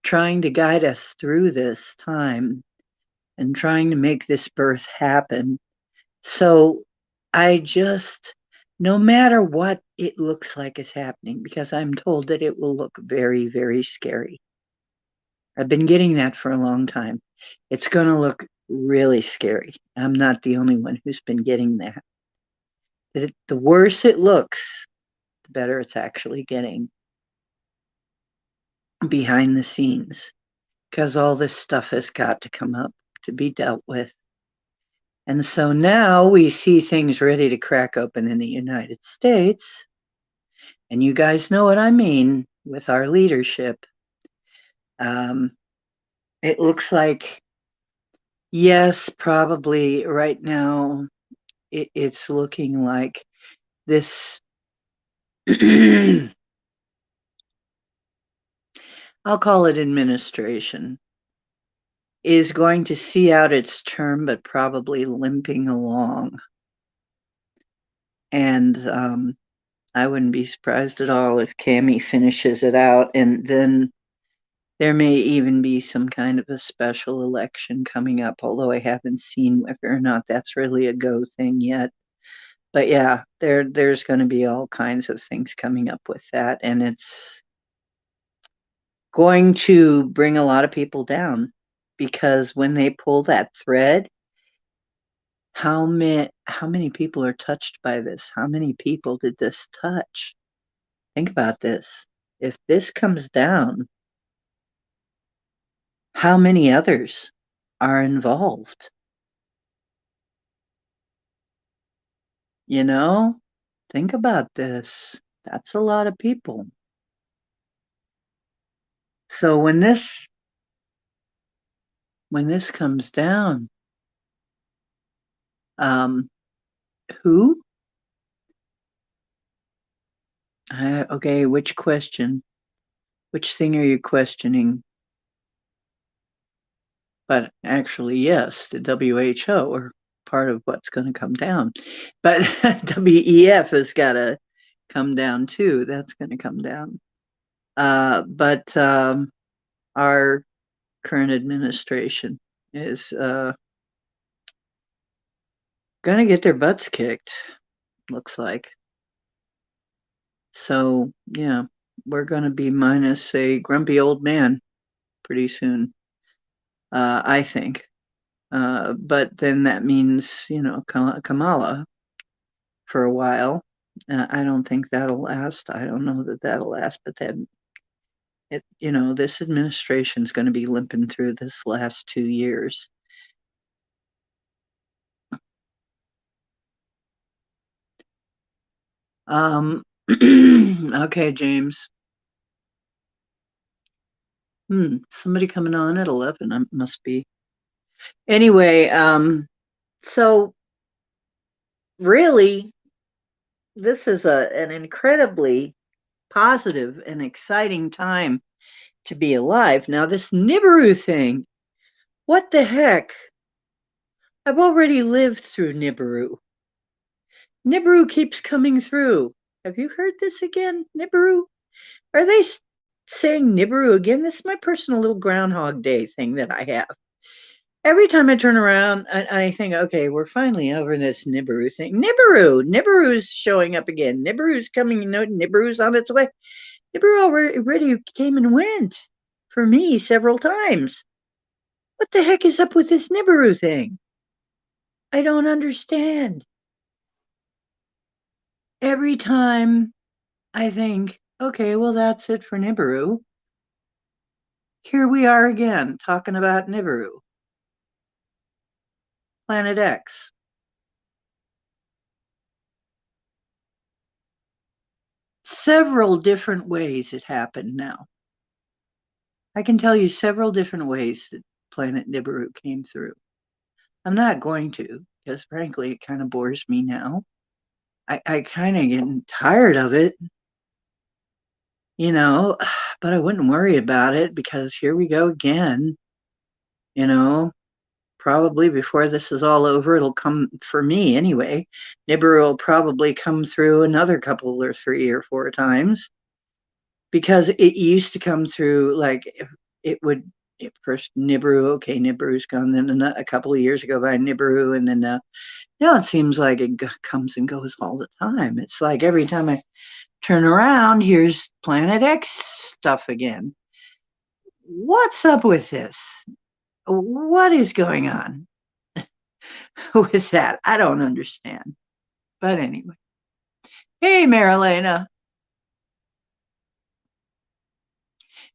trying to guide us through this time and trying to make this birth happen. So I just, no matter what it looks like is happening, because I'm told that it will look very, very scary. I've been getting that for a long time. It's going to look really scary. I'm not the only one who's been getting that. The worse it looks, the better it's actually getting behind the scenes, because all this stuff has got to come up to be dealt with. And so now we see things ready to crack open in the United States. And you guys know what I mean with our leadership. Um, it looks like, yes, probably right now it's looking like this. I'll call it administration, is going to see out its term, but probably limping along. And I wouldn't be surprised at all if Cami finishes it out, and then there may even be some kind of a special election coming up, although I haven't seen whether or not that's really a go thing yet. But yeah, there's going to be all kinds of things coming up with that, and it's going to bring a lot of people down, because when they pull that thread, how many people are touched by this? How many people did this touch? Think about this. If this comes down, how many others are involved? You know, think about this. That's a lot of people. So when this when this comes down. Who? Okay, which question? Which thing are you questioning? But actually, yes, the WHO are part of what's going to come down. But WEF has got to come down too. That's going to come down. But our current administration is going to get their butts kicked, looks like. So, yeah, we're going to be minus a grumpy old man pretty soon, I think. But then that means, Kamala for a while. I don't think that'll last. I don't know that that'll last, but then this administration's going to be limping through this last 2 years. Okay, James. Somebody coming on at 11. Must be. Anyway, so really, this is an incredibly positive and exciting time to be alive. Now, this NIBARU thing, what the heck? I've already lived through NIBARU. NIBARU keeps coming through. Have you heard this again, NIBARU? Are they saying NIBARU again? This is my personal little Groundhog Day thing that I have. Every time I turn around, I think, okay, we're finally over this NIBARU thing. NIBARU's showing up again. NIBARU's coming, NIBARU's on its way. NIBARU already came and went for me several times. What the heck is up with this NIBARU thing? I don't understand. Every time I think, okay, well, that's it for NIBARU. Here we are again talking about NIBARU. Planet X. Several different ways it happened now. I can tell you several different ways that Planet NIBARU came through. I'm not going to, because frankly, it kind of bores me now. I kind of getting tired of it, but I wouldn't worry about it because here we go again. Probably before this is all over, it'll come for me anyway. NIBARU will probably come through another couple or 3 or 4 times because it used to come through like it would first NIBARU, okay, NIBARU's gone, then a couple of years ago by NIBARU, and then now it seems like it comes and goes all the time. It's like every time I turn around, here's Planet X stuff again. What's up with this? What is going on with that? I don't understand. But anyway. Hey, Marilena.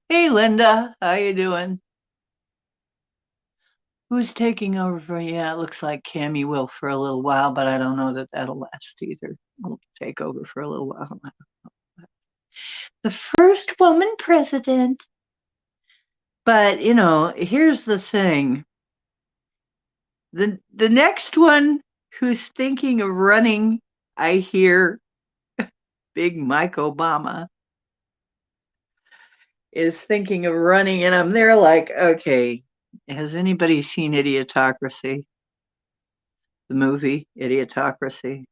Hey, Linda. How you doing? Who's taking over for you? Yeah, it looks like Cammie will for a little while, but I don't know that that'll last either. We'll take over for a little while. The first woman president. But, here's the thing. The next one who's thinking of running, I hear big Mike Obama is thinking of running, and I'm there like, okay, has anybody seen Idiotocracy? The movie Idiotocracy?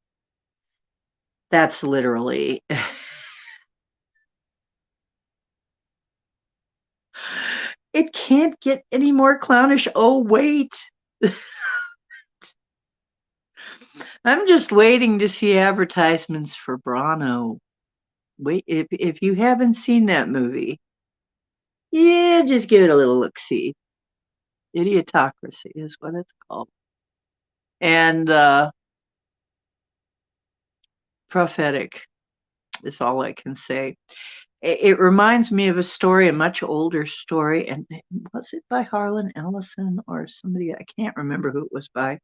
That's literally it can't get any more clownish. Oh, wait. I'm just waiting to see advertisements for Brano. Wait, if you haven't seen that movie, yeah, just give it a little look-see. Idiotocracy is what it's called. And prophetic is all I can say. It reminds me of a story, a much older story, and was it by Harlan Ellison or somebody? I can't remember who it was by.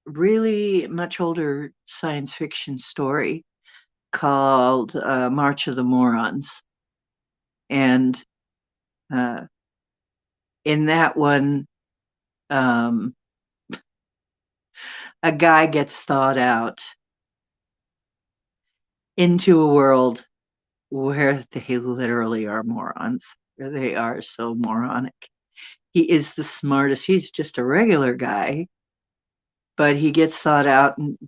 Really much older science fiction story called March of the Morons. And in that one, a guy gets thawed out into a world where they literally are morons, where they are so moronic. He is the smartest. He's just a regular guy, but he gets thought out and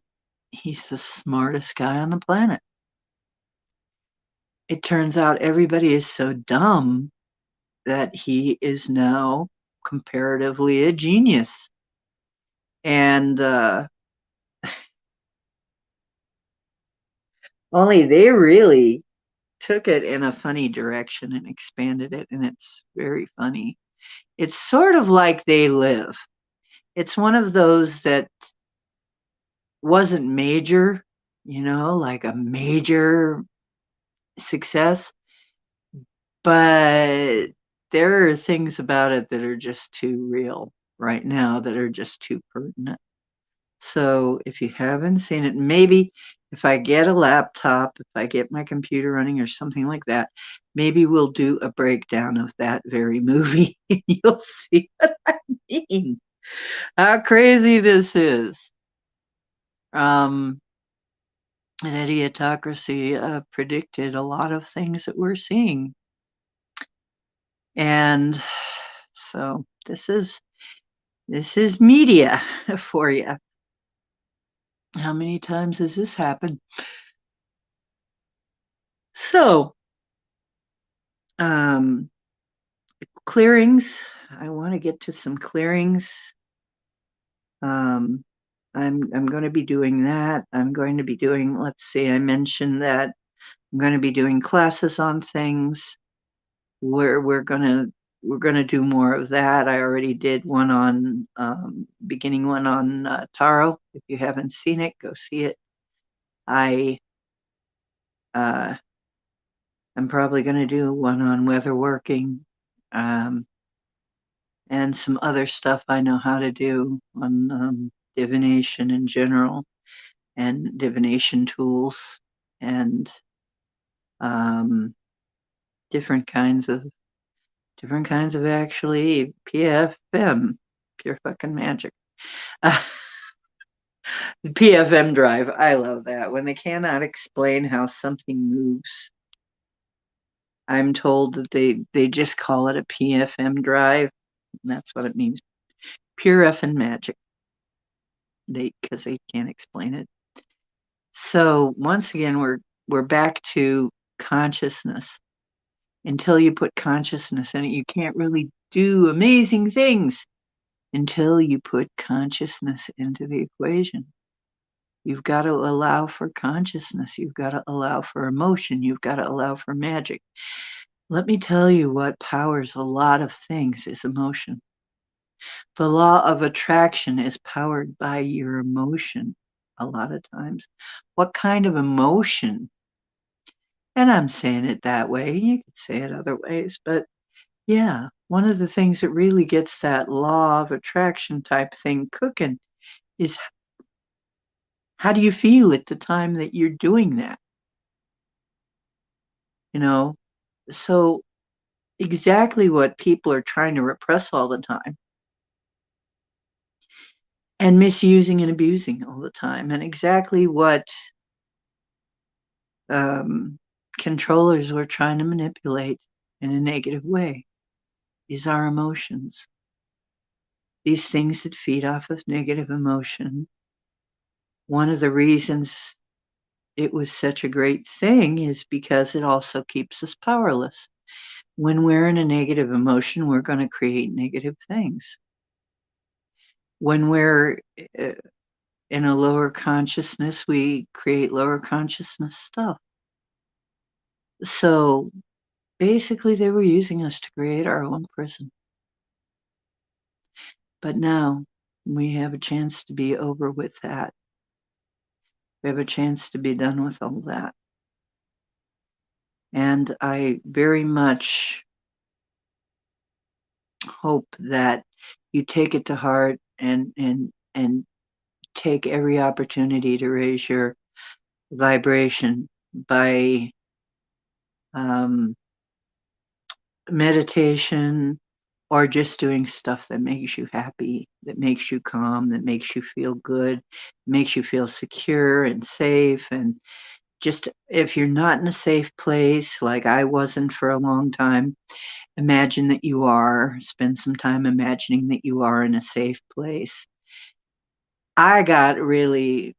he's the smartest guy on the planet. It turns out everybody is so dumb that he is now comparatively a genius. And only they really took it in a funny direction and expanded it, and it's very funny. It's sort of like They Live. It's one of those that wasn't major, like a major success, but there are things about it that are just too real right now, that are just too pertinent. So if you haven't seen it, maybe if I get a laptop, if I get my computer running or something like that, maybe we'll do a breakdown of that very movie. You'll see what I mean. How crazy this is. An Idiotocracy predicted a lot of things that we're seeing. And so this is media for you. How many times has this happened? So, clearings. I want to get to some clearings. I'm going to be doing that. I'm going to be doing, let's see, I mentioned that I'm going to be doing classes on things. We're going to do more of that. I already did one on beginning one on Taro. If you haven't seen it, go see it. I'm probably going to do one on weatherworking, and some other stuff I know how to do on divination in general, and divination tools, and different kinds of actually PFM, pure fucking magic. PFM drive. I love that. When they cannot explain how something moves, I'm told that they just call it a PFM drive. And that's what it means. Pure effing magic. Because they can't explain it. So once again, we're back to consciousness. Until you put consciousness in it, you can't really do amazing things until you put consciousness into the equation. You've got to allow for consciousness. You've got to allow for emotion. You've got to allow for magic. Let me tell you what powers a lot of things is emotion. The law of attraction is powered by your emotion a lot of times. What kind of emotion? And I'm saying it that way. You could say it other ways, but yeah, one of the things that really gets that law of attraction type thing cooking is, how do you feel at the time that you're doing that? So exactly what people are trying to repress all the time, and misusing and abusing all the time, and exactly what controllers were trying to manipulate in a negative way is our emotions. These things that feed off of negative emotion. One of the reasons it was such a great thing is because it also keeps us powerless. When we're in a negative emotion, we're going to create negative things. When we're in a lower consciousness, we create lower consciousness stuff. So basically, they were using us to create our own prison. But now we have a chance to be over with that. We have a chance to be done with all that. And I very much hope that you take it to heart and take every opportunity to raise your vibration by meditation, or just doing stuff that makes you happy, that makes you calm, that makes you feel good, makes you feel secure and safe. And just if you're not in a safe place, like I wasn't for a long time, imagine that you are. Spend some time imagining that you are in a safe place. I got really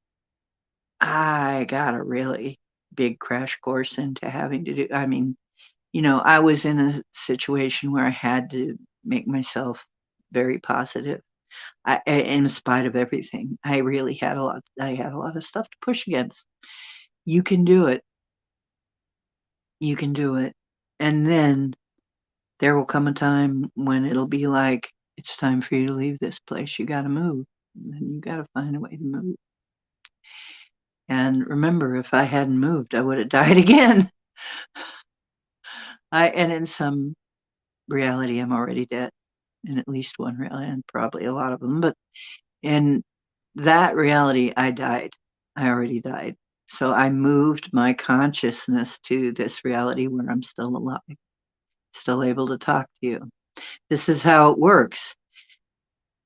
I got a really big crash course into having to do I mean, I was in a situation where I had to make myself very positive. In spite of everything, I had a lot of stuff to push against. You can do it. You can do it. And then there will come a time when it'll be like, it's time for you to leave this place. You got to move. And then you got to find a way to move. And remember, if I hadn't moved, I would have died again. And in some reality, I'm already dead. In at least one reality, and probably a lot of them. But in that reality, I died. I already died. So I moved my consciousness to this reality where I'm still alive, still able to talk to you. This is how it works.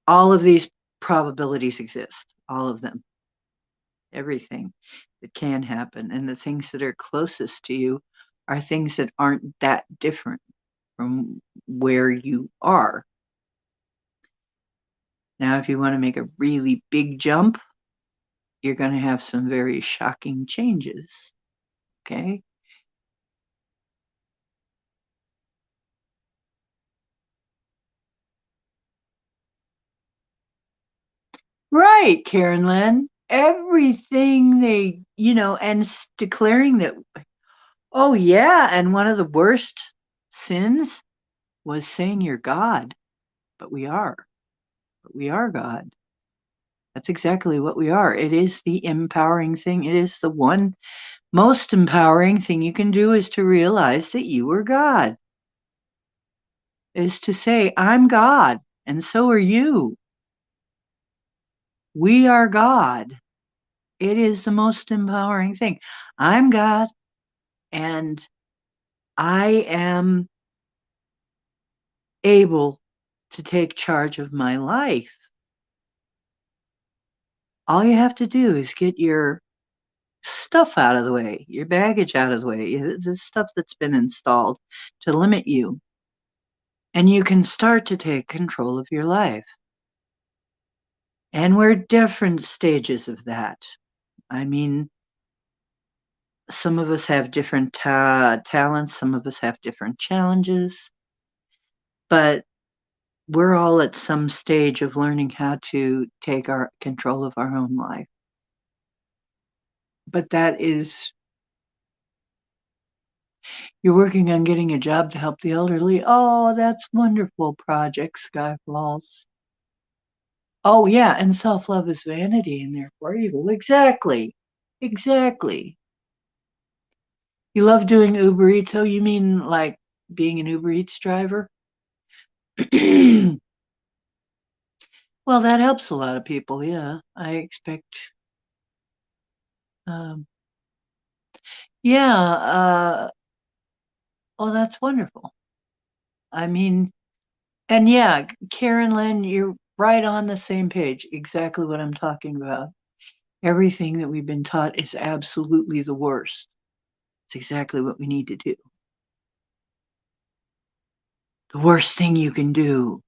All of these probabilities exist, all of them, everything that can happen. And the things that are closest to you are things that aren't that different from where you are. Now, if you want to make a really big jump, you're going to have some very shocking changes. Okay. Right, Karen Lynn. Everything and declaring that, oh, yeah. And one of the worst sins was saying you're God, but we are. But we are God. That's exactly what we are. It is the empowering thing. It is the one most empowering thing you can do is to realize that you are God, is to say, I'm God, and so are you. We are God. It is the most empowering thing. I'm God, and I am able to take charge of my life. All you have to do is get your stuff out of the way, your baggage out of the way, the stuff that's been installed to limit you. And you can start to take control of your life. And we're at different stages of that. I mean, some of us have different talents, some of us have different challenges, but we're all at some stage of learning how to take our control of our own life. But that is, you're working on getting a job to help the elderly. Oh, that's wonderful project, Sky Falls. Oh, yeah, and self-love is vanity in there for you. Exactly. Exactly. You love doing Uber Eats. Oh, you mean like being an Uber Eats driver? Well, that helps a lot of people. Yeah, I expect. Um, yeah. Oh, that's wonderful. I mean, and yeah, Karen Lynn, you're right on the same page. Exactly what I'm talking about. Everything that we've been taught is absolutely the worst. It's exactly what we need to do. The worst thing you can do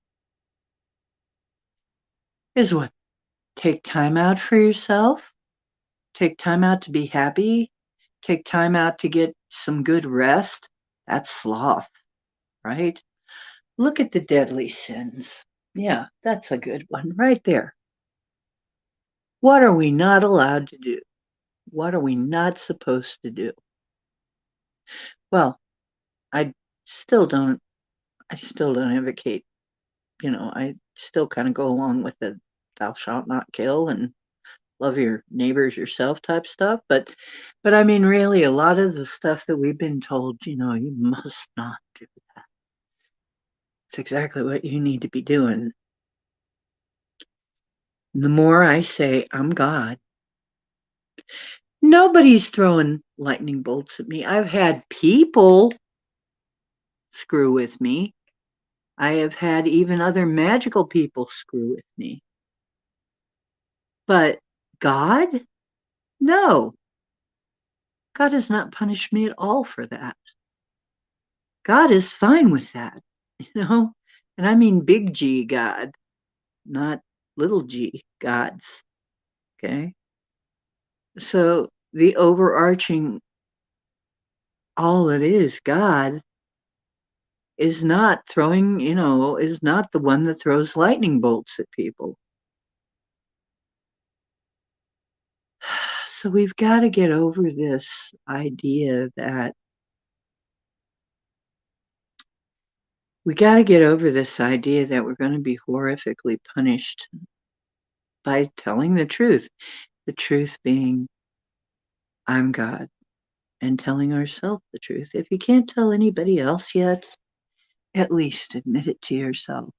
is what? Take time out for yourself. Take time out to be happy. Take time out to get some good rest. That's sloth, right? Look at the deadly sins. Yeah, that's a good one right there. What are we not allowed to do? What are we not supposed to do? Well, I still don't I still don't advocate, I still kind of go along with the thou shalt not kill and love your neighbors yourself type stuff, but I mean really a lot of the stuff that we've been told, you must not do that. It's exactly what you need to be doing. The more I say I'm God, nobody's throwing lightning bolts at me. I've had people screw with me, I have had even other magical people screw with me. But God? No. God has not punished me at all for that. God is fine with that, you know? And I mean big G God, not little g gods. Okay. So the overarching, all it is, God, is not throwing, is not the one that throws lightning bolts at people. So we've got to get over this idea that we're going to be horrifically punished by telling the truth. The truth being, I'm God, and telling ourselves the truth. If you can't tell anybody else yet, at least admit it to yourself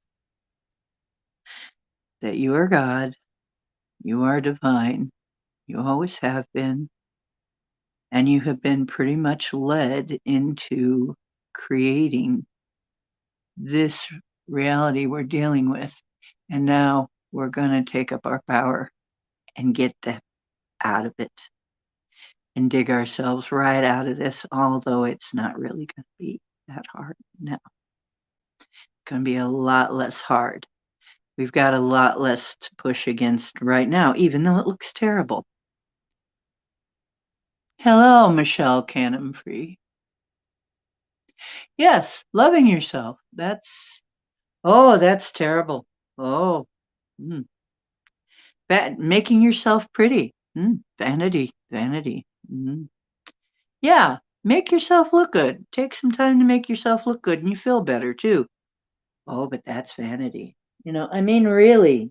that you are God, you are divine, you always have been, and you have been pretty much led into creating this reality we're dealing with. And now we're going to take up our power and get that out of it and dig ourselves right out of this, although it's not really going to be that hard now. It's going to be a lot less hard. We've got a lot less to push against right now, even though it looks terrible. Hello, Michelle Cannon-Free. Yes, loving yourself. That's terrible. Oh, mm. Making yourself pretty. Vanity, vanity. Yeah, make yourself look good. Take some time to make yourself look good and you feel better too. Oh, but that's vanity. I mean, really,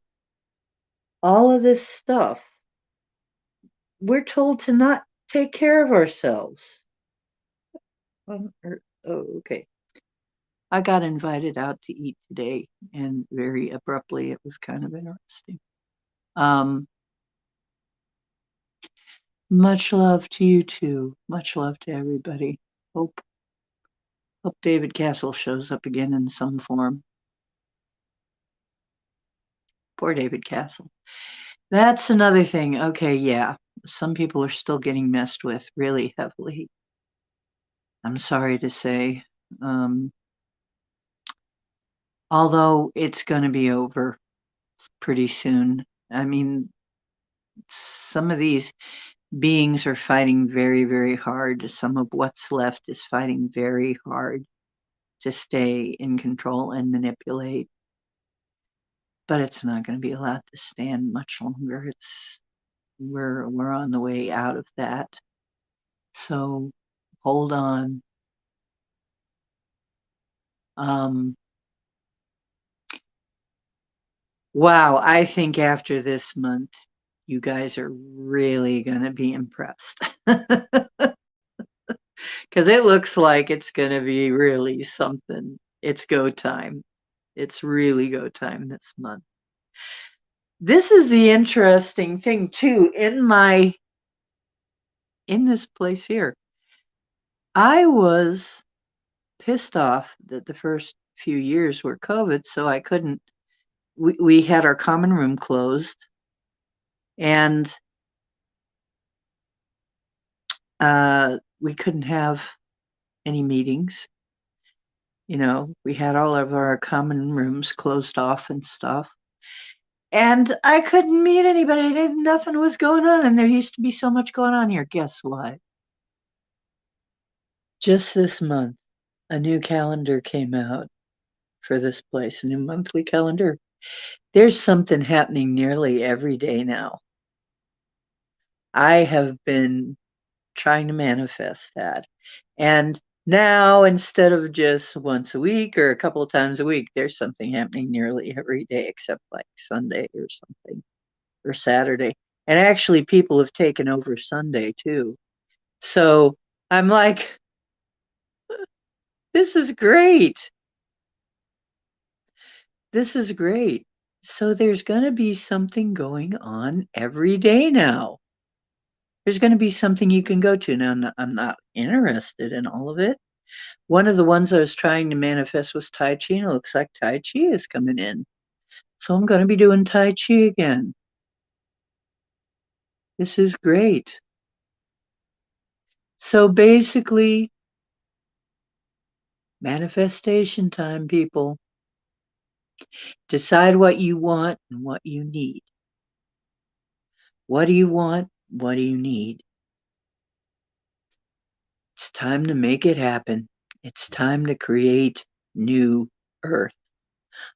all of this stuff, we're told to not take care of ourselves. Okay. I got invited out to eat today, and very abruptly. It was kind of interesting. Much love to you too. Much love to everybody. Hope David Castle shows up again in some form. Poor David Castle. That's another thing. Okay, yeah. Some people are still getting messed with really heavily. I'm sorry to say. Although it's going to be over pretty soon. I mean, some of these beings are fighting very, very hard. Some of what's left is fighting very hard to stay in control and manipulate. But it's not going to be allowed to stand much longer. We're on the way out of that. So hold on. Wow, I think after this month, you guys are really going to be impressed. Because it looks like it's going to be really something. It's go time. It's really go time this month. This is the interesting thing too. In this place here, I was pissed off that the first few years were COVID, so I couldn't. We had our common room closed, and we couldn't have any meetings. We had all of our common rooms closed off and stuff. And I couldn't meet anybody. Nothing was going on. And there used to be so much going on here. Guess what? Just this month, a new calendar came out for this place, a new monthly calendar. There's something happening nearly every day now. I have been trying to manifest that. And now, instead of just once a week or a couple of times a week, there's something happening nearly every day except like Sunday or something, or Saturday. And actually, people have taken over Sunday too. So I'm like, this is great. This is great. So there's going to be something going on every day now. There's going to be something you can go to. Now, I'm not interested in all of it. One of the ones I was trying to manifest was Tai Chi, and it looks like Tai Chi is coming in. So I'm going to be doing Tai Chi again. This is great. So basically, manifestation time, people. Decide what you want and what you need. What do you want? What do you need? It's time to make it happen. It's time to create new earth.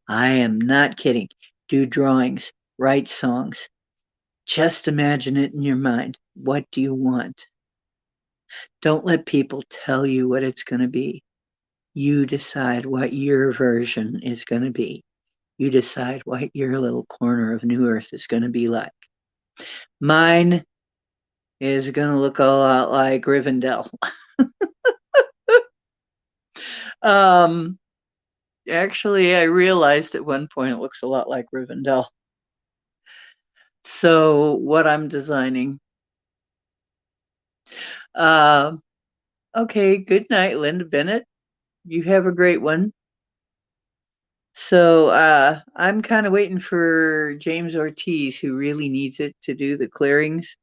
I am not kidding. Do drawings, write songs. Just imagine it in your mind. What do you want? Don't let people tell you what it's going to be. You decide what your version is going to be. You decide what your little corner of New Earth is going to be like. Mine is going to look a lot like Rivendell. um, Actually, I realized at one point it looks a lot like Rivendell. So, what I'm designing. Uh, okay, good night, Linda Bennett. You have a great one. So, I'm kind of waiting for James Ortiz, who really needs it to do the clearings.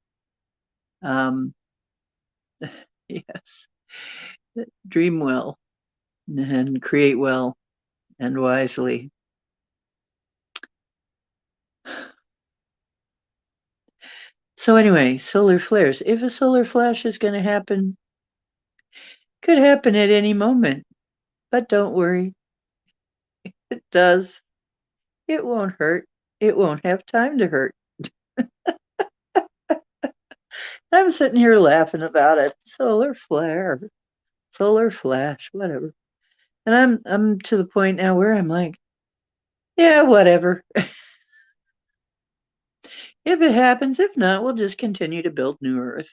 Um, yes, dream well and create well and wisely. So anyway, solar flares. If a solar flash is going to happen, could happen at any moment. But don't worry, it does. It won't hurt. It won't have time to hurt. I'm sitting here laughing about it. Solar flare, solar flash, whatever. And I'm to the point now where I'm like, yeah, whatever. If it happens, if not, we'll just continue to build New Earth,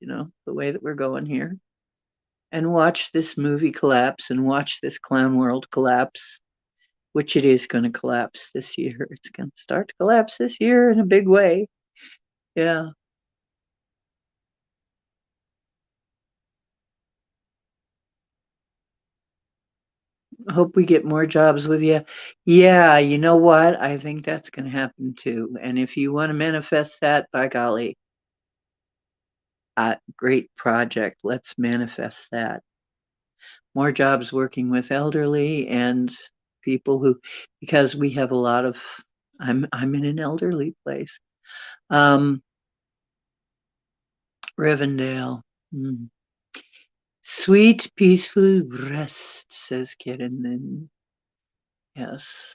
the way that we're going here. And watch this movie collapse and watch this clown world collapse, which it is going to collapse this year. It's going to start to collapse this year in a big way. Yeah. Hope we get more jobs with you. Yeah, you know what? I think that's going to happen too. And if you want to manifest that, by golly, great project. Let's manifest that. More jobs working with elderly and people who, because we have a lot of, I'm in an elderly place. Rivendell. Mm. Sweet, peaceful rest, says Kitten. And yes,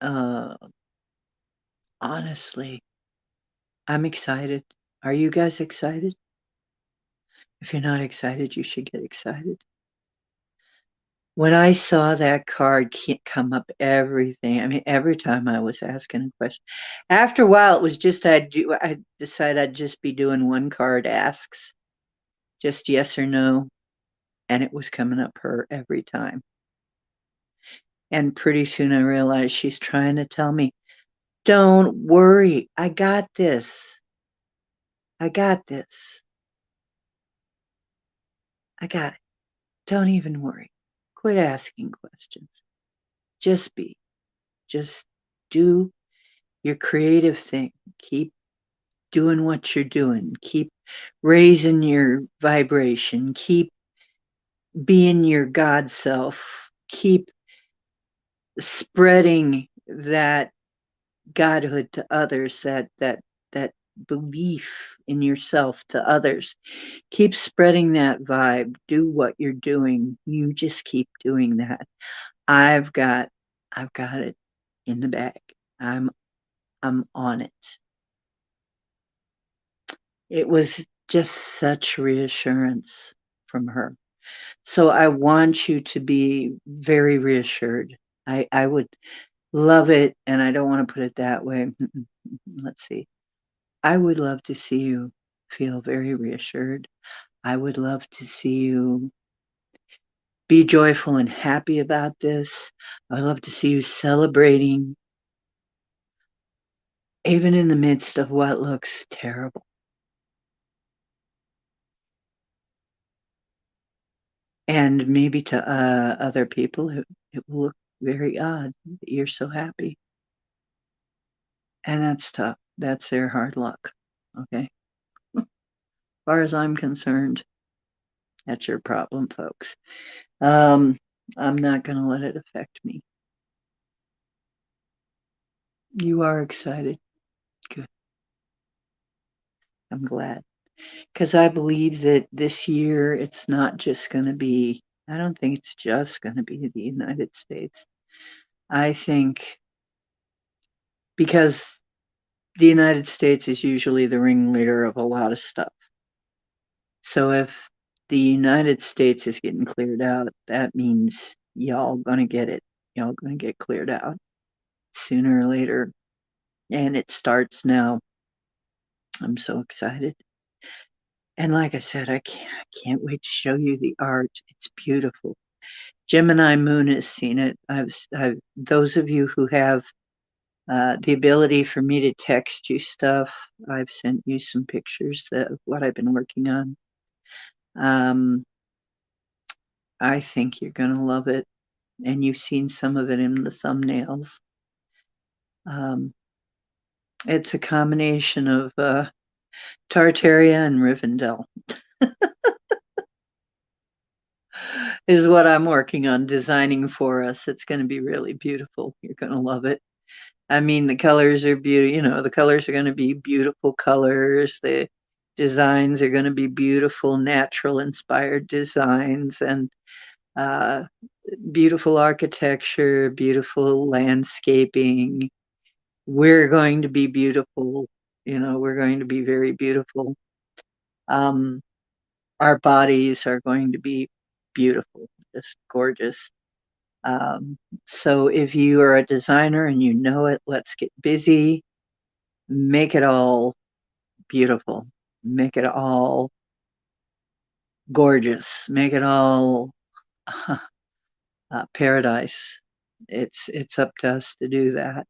uh, honestly, I'm excited. Are you guys excited? If you're not excited, you should get excited. When I saw that card come up, everything, I mean, every time I was asking a question. After a while, it was just I decided I'd just be doing one card asks, just yes or no, and it was coming up her every time. And pretty soon I realized she's trying to tell me, don't worry, I got this. I got this. I got it. Don't even worry. Quit asking questions. Just be. Just do your creative thing. Keep doing what you're doing. Keep raising your vibration. Keep being your God self. Keep spreading that godhood to others, that belief in yourself to others. Keep spreading that vibe. Do what you're doing. You just keep doing that. I've got it in the bag. I'm on it. It was just such reassurance from her. So I want you to be very reassured. I would love it, and I don't want to put it that way. Let's see. I would love to see you feel very reassured. I would love to see you be joyful and happy about this. I would love to see you celebrating, even in the midst of what looks terrible. And maybe to other people, it will look very odd that you're so happy. And that's tough. That's their hard luck. Okay. As far as I'm concerned, that's your problem, folks. Um, I'm not going to let it affect me. You are excited. Good. I'm glad. Because I believe that this year it's not just going to be, I don't think it's just going to be the United States. I think because the United States is usually the ringleader of a lot of stuff. So if the United States is getting cleared out, that means y'all gonna get it. Y'all gonna get cleared out sooner or later. And it starts now. I'm so excited. And like I said, I can't wait to show you the art. It's beautiful. Gemini Moon has seen it. Those of you who have the ability for me to text you stuff, I've sent you some pictures of what I've been working on. Um, I think you're going to love it. And you've seen some of it in the thumbnails. Um, it's a combination of Tartaria and Rivendell is what I'm working on designing for us. It's going to be really beautiful. You're going to love it. I mean, the colors are beautiful. The colors are going to be beautiful colors. The designs are going to be beautiful, natural inspired designs, and uh, beautiful architecture, beautiful landscaping. We're going to be beautiful. We're going to be very beautiful. Um, our bodies are going to be beautiful, just gorgeous. Um, so if you are a designer and you know it, let's get busy, make it all beautiful, make it all gorgeous, make it all paradise. It's up to us to do that.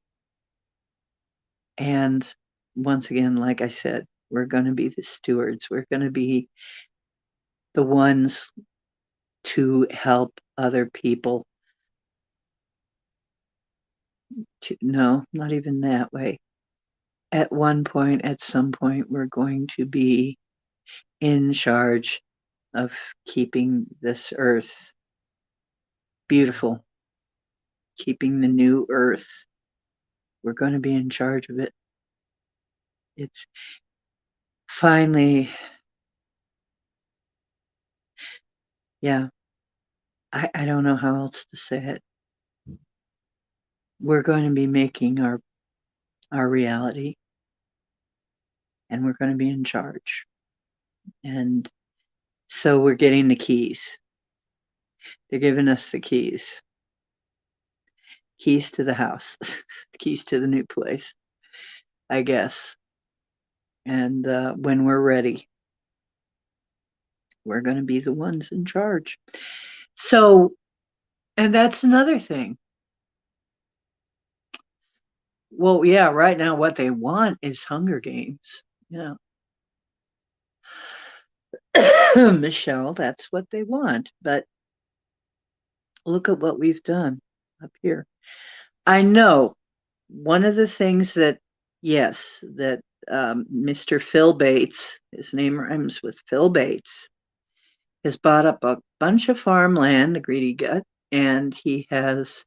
And once again, like I said, we're going to be the stewards. We're going to be the ones to help other people. No, not even that way. At one point, at some point, we're going to be in charge of keeping this earth beautiful, keeping the new earth. We're going to be in charge of it. It's finally, yeah, I don't know how else to say it. We're going to be making our reality, and we're going to be in charge. And so we're getting the keys. They're giving us the keys to the house, keys to the new place, I guess. And when we're ready, we're going to be the ones in charge. So, and that's another thing. Well, yeah, right now what they want is Hunger Games. Yeah. Michelle, that's what they want. But look at what we've done up here. I know one of the things that, yes, that Mr. Phil Bates, his name rhymes with Phil Bates, has bought up a bunch of farmland, the greedy gut, and he has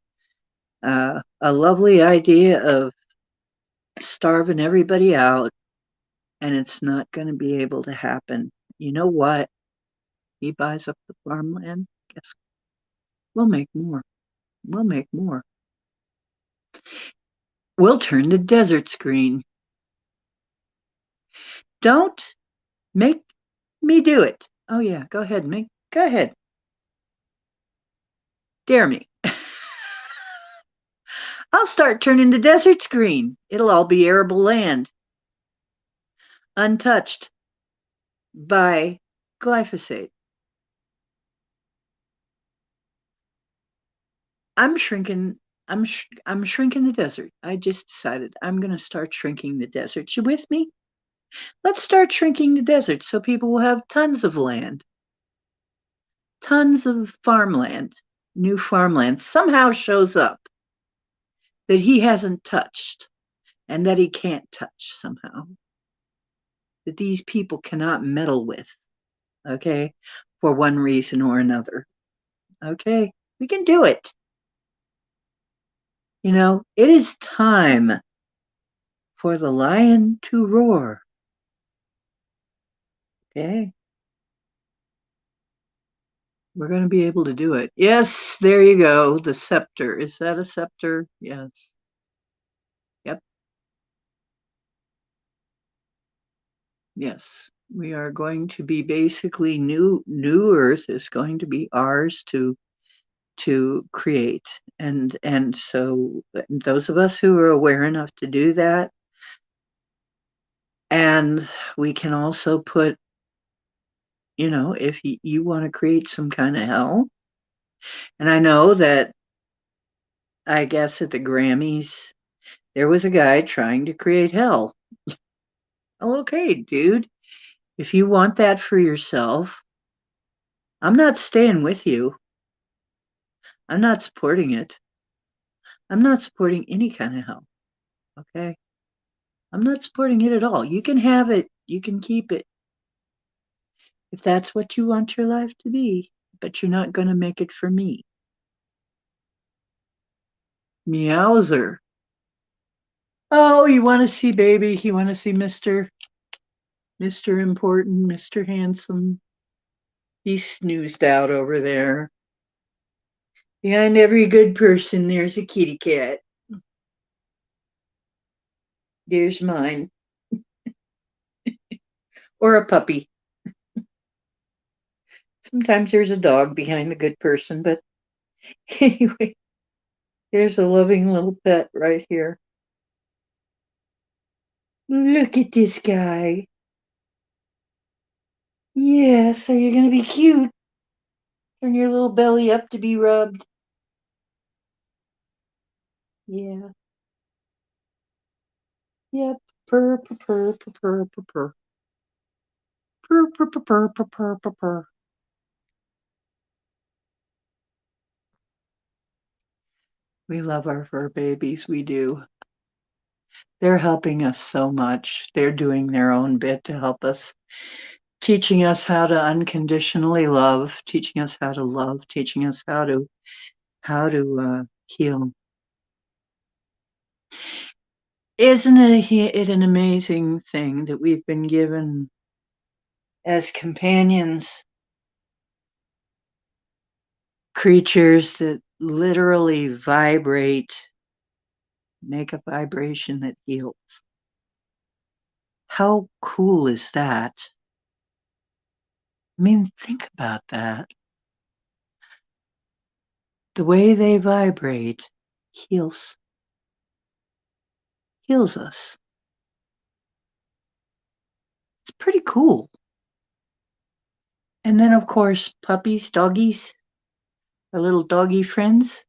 a lovely idea of starving everybody out, and it's not going to be able to happen. You know what? He buys up the farmland. Guess we'll make more. We'll make more. We'll turn the deserts green. Don't make me do it. Oh yeah, go ahead, go ahead. Dare me. I'll start turning the deserts green. It'll all be arable land, untouched by glyphosate. I'm shrinking. I'm shrinking the desert. I just decided I'm going to start shrinking the desert. You with me? Let's start shrinking the desert so people will have tons of land. tons of farmland, new farmland, somehow shows up that he hasn't touched and that he can't touch somehow, that these people cannot meddle with, okay, for one reason or another. Okay, we can do it. You know, it is time for the lion to roar. Okay, we're going to be able to do it. Yes, there you go. The scepter. Is that a scepter? Yes. Yep. Yes. We are going to be basically new earth is going to be ours to create. And so those of us who are aware enough to do that, and we can also put, you know, if you want to create some kind of hell. And I know that, I guess at the Grammys, there was a guy trying to create hell. Oh, okay, dude. If you want that for yourself, I'm not staying with you. I'm not supporting it. I'm not supporting any kind of hell. Okay. I'm not supporting it at all. You can have it. You can keep it if that's what you want your life to be, but you're not going to make it for me. Meowser. Oh, you want to see baby? You want to see Mr. Important, Mr. Handsome? He's snoozed out over there. Behind every good person, there's a kitty cat. There's mine. Or a puppy. Sometimes there's a dog behind the good person, but anyway, there's a loving little pet right here. Look at this guy. Yes, are you going to be cute? Turn your little belly up to be rubbed. Yeah. Yep. Purr, purr, purr, purr, purr, purr, purr. Purr, purr, purr, purr, purr, purr, purr, purr. We love our fur babies. We do. They're helping us so much. They're doing their own bit to help us, teaching us how to unconditionally love, teaching us how to love, teaching us how to heal. Isn't it an amazing thing that we've been given as companions creatures that literally vibrate, make a vibration that heals? How cool is that? I mean, think about that. The way they vibrate heals us. It's pretty cool. And then, of course, puppies, doggies, our little doggy friends,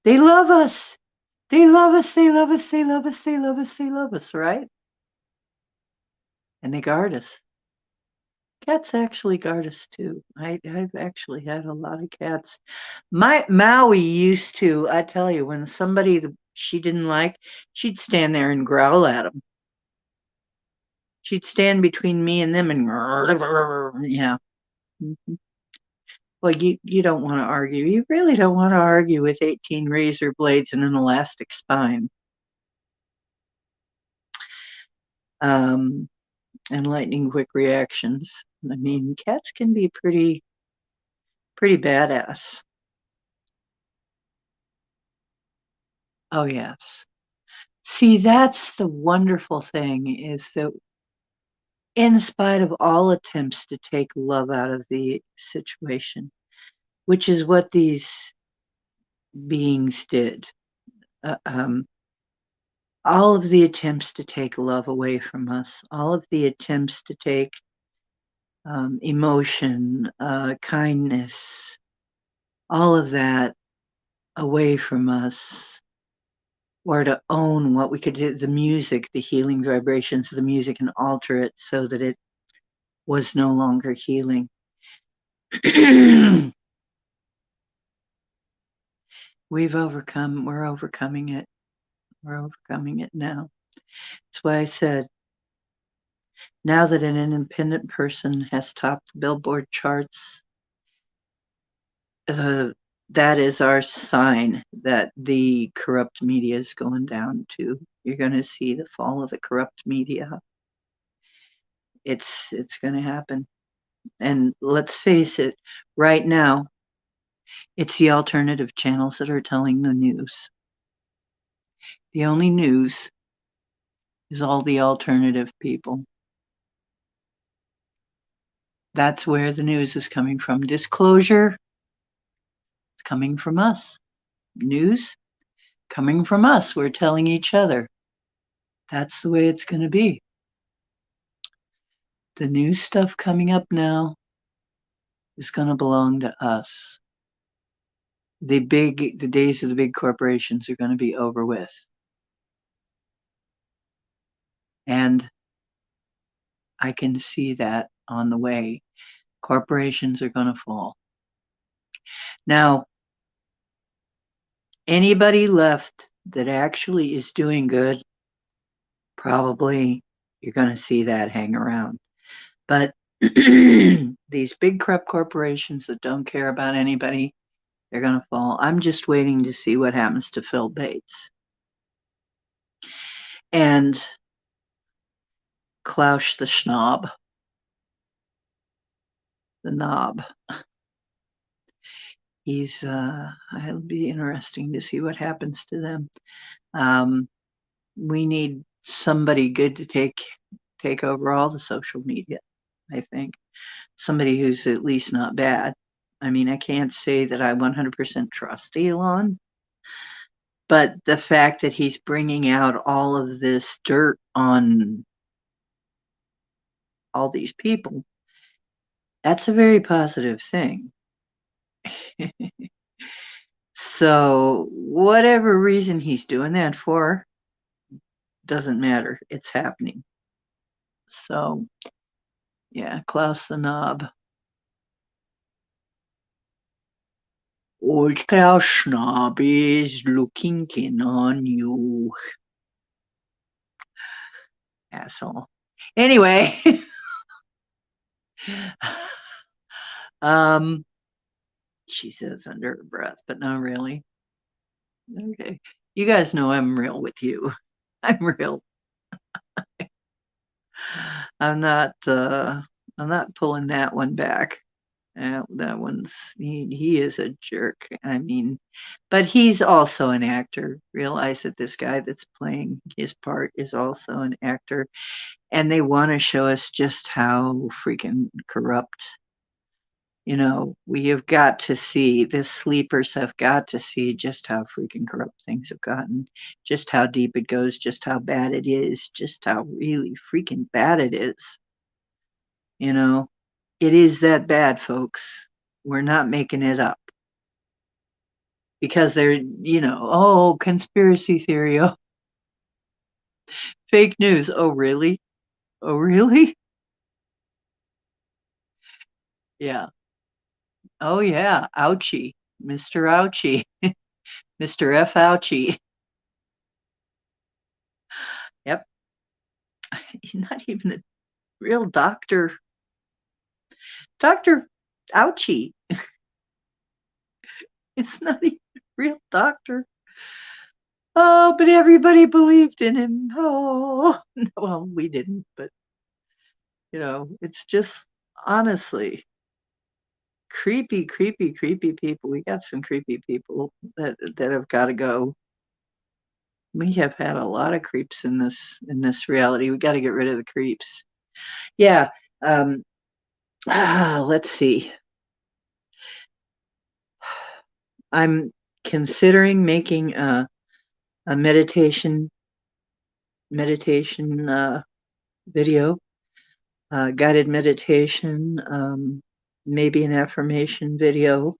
they love us. They love us. They love us. They love us. They love us. They love us, right? And they guard us. Cats actually guard us too. I've actually had a lot of cats. My Maui used to, I tell you, when somebody she didn't like, she'd stand there and growl at them. She'd stand between me and them and yeah. Mhm. Well, you don't want to argue. You really don't want to argue with 18 razor blades and an elastic spine. And lightning quick reactions. I mean, cats can be pretty badass. Oh yes. See, that's the wonderful thing is that in spite of all attempts to take love out of the situation, which is what these beings did, uh, um, all of the attempts to take love away from us, all of the attempts to take emotion, kindness, all of that away from us, or to own what we could do, the music, the healing vibrations of the music, and alter it so that it was no longer healing. We're overcoming it. We're overcoming it now. That's why I said, now that an independent person has topped the Billboard charts, that is our sign that the corrupt media is going down too. You're going to see the fall of the corrupt media. It's going to happen. And let's face it, right now, it's the alternative channels that are telling the news. The only news is all the alternative people. That's where the news is coming from. Disclosure, it's coming from us. News, coming from us. We're telling each other. That's the way it's going to be. The new stuff coming up now is going to belong to us. The days of the big corporations are going to be over with. And I can see that on the way. Corporations are going to fall. Now, anybody left that actually is doing good, probably you're going to see that hang around. But these big corrupt corporations that don't care about anybody, they're going to fall. I'm just waiting to see what happens to Phil Bates. And Klaus the Schnob. The knob. It'll be interesting to see what happens to them. We need somebody good to take over all the social media, I think. Somebody who's at least not bad. I mean, I can't say that I 100% trust Elon, but the fact that he's bringing out all of this dirt on all these people, that's a very positive thing. So whatever reason he's doing that for, doesn't matter. It's happening. So yeah, Klaus the Knob. Old Klaus Schnob is looking in on you. Asshole. Anyway. She says under her breath, but not really. Okay. You guys know I'm real with you. I'm real. I'm not pulling that one back. That one's he is a jerk. I mean, but he's also an actor. Realize that this guy that's playing his part is also an actor, and they want to show us just how freaking corrupt. You know, we have got to see, the sleepers have got to see just how freaking corrupt things have gotten, just how deep it goes, just how bad it is, just how really freaking bad it is. You know, it is that bad, folks. We're not making it up. Because they're, oh, conspiracy theory, oh, fake news. Oh, really? Oh, really? Yeah. Oh, yeah. Ouchie. Mr. Ouchie. Mr. F. Ouchie. Yep. He's not even a real doctor. Dr. Ouchie. It's not even a real doctor. Oh, but everybody believed in him. Oh, well, we didn't, but, it's just honestly creepy, creepy, creepy people. We got some creepy people that have got to go. We have had a lot of creeps in this reality. We got to get rid of the creeps. Yeah. Let's see. I'm considering making a meditation video, guided meditation, maybe an affirmation video,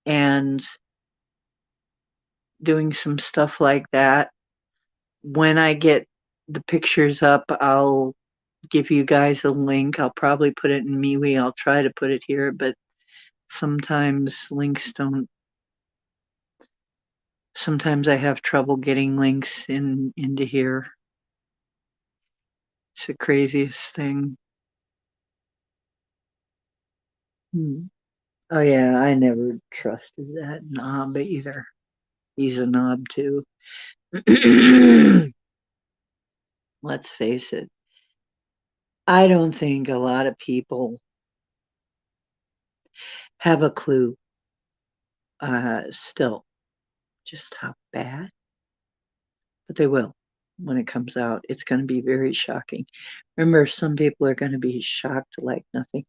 and doing some stuff like that. When I get the pictures up, I'll give you guys a link. I'll probably put it in MeWe. I'll try to put it here, but sometimes links don't. Sometimes I have trouble getting links into here. It's the craziest thing. Oh yeah, I never trusted that knob either. He's a knob too. Let's face it. I don't think a lot of people have a clue still just how bad, but they will when it comes out. It's going to be very shocking. Remember, some people are going to be shocked like nothing.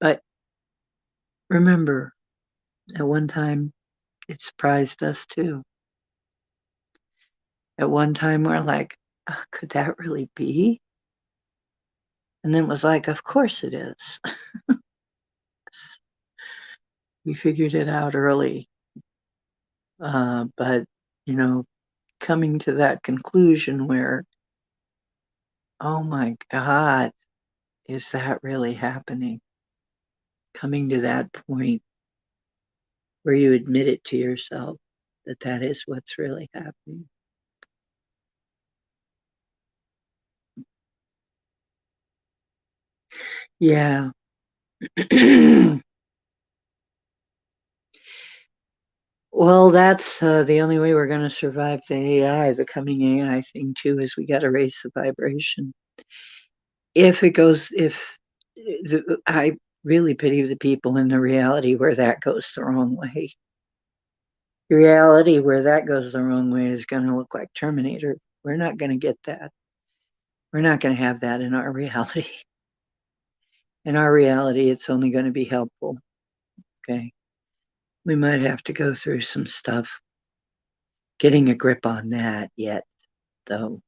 But remember, at one time, it surprised us too. At one time, we're like, oh, could that really be? And then it was like, of course it is. We figured it out early. But, you know, coming to that conclusion where, oh my God, is that really happening? Coming to that point where you admit it to yourself that that is what's really happening. Yeah. Well, that's the only way we're going to survive the AI, the coming AI thing, too, is we got to raise the vibration. If it goes, if I really pity the people in the reality where that goes the wrong way. The reality where that goes the wrong way is going to look like Terminator. We're not going to get that. We're not going to have that in our reality. In our reality, it's only going to be helpful. Okay. We might have to go through some stuff getting a grip on that yet, though.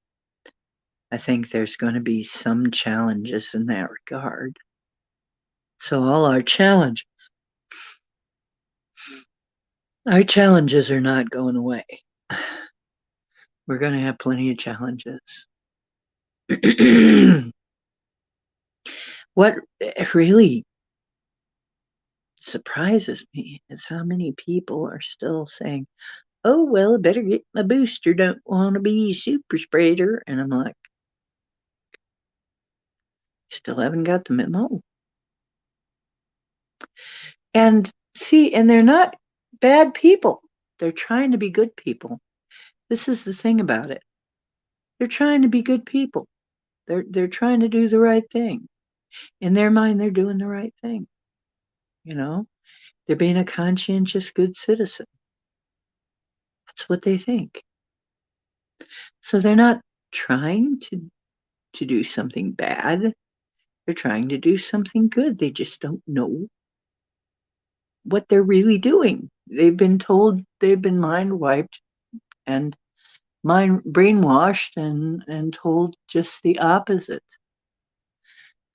I think there's going to be some challenges in that regard. So, all our challenges are not going away. We're going to have plenty of challenges. What really surprises me is how many people are still saying, oh, well, I better get my booster. Don't want to be a super spreader. And I'm like, still haven't got the memo. And see, and they're not bad people. They're trying to be good people. This is the thing about it. They're trying to be good people. They're trying to do the right thing. In their mind, they're doing the right thing. You know, they're being a conscientious, good citizen. That's what they think. So they're not trying to do something bad. They're trying to do something good. They just don't know what they're really doing. They've been told, they've been mind wiped and mind brainwashed and told just the opposite.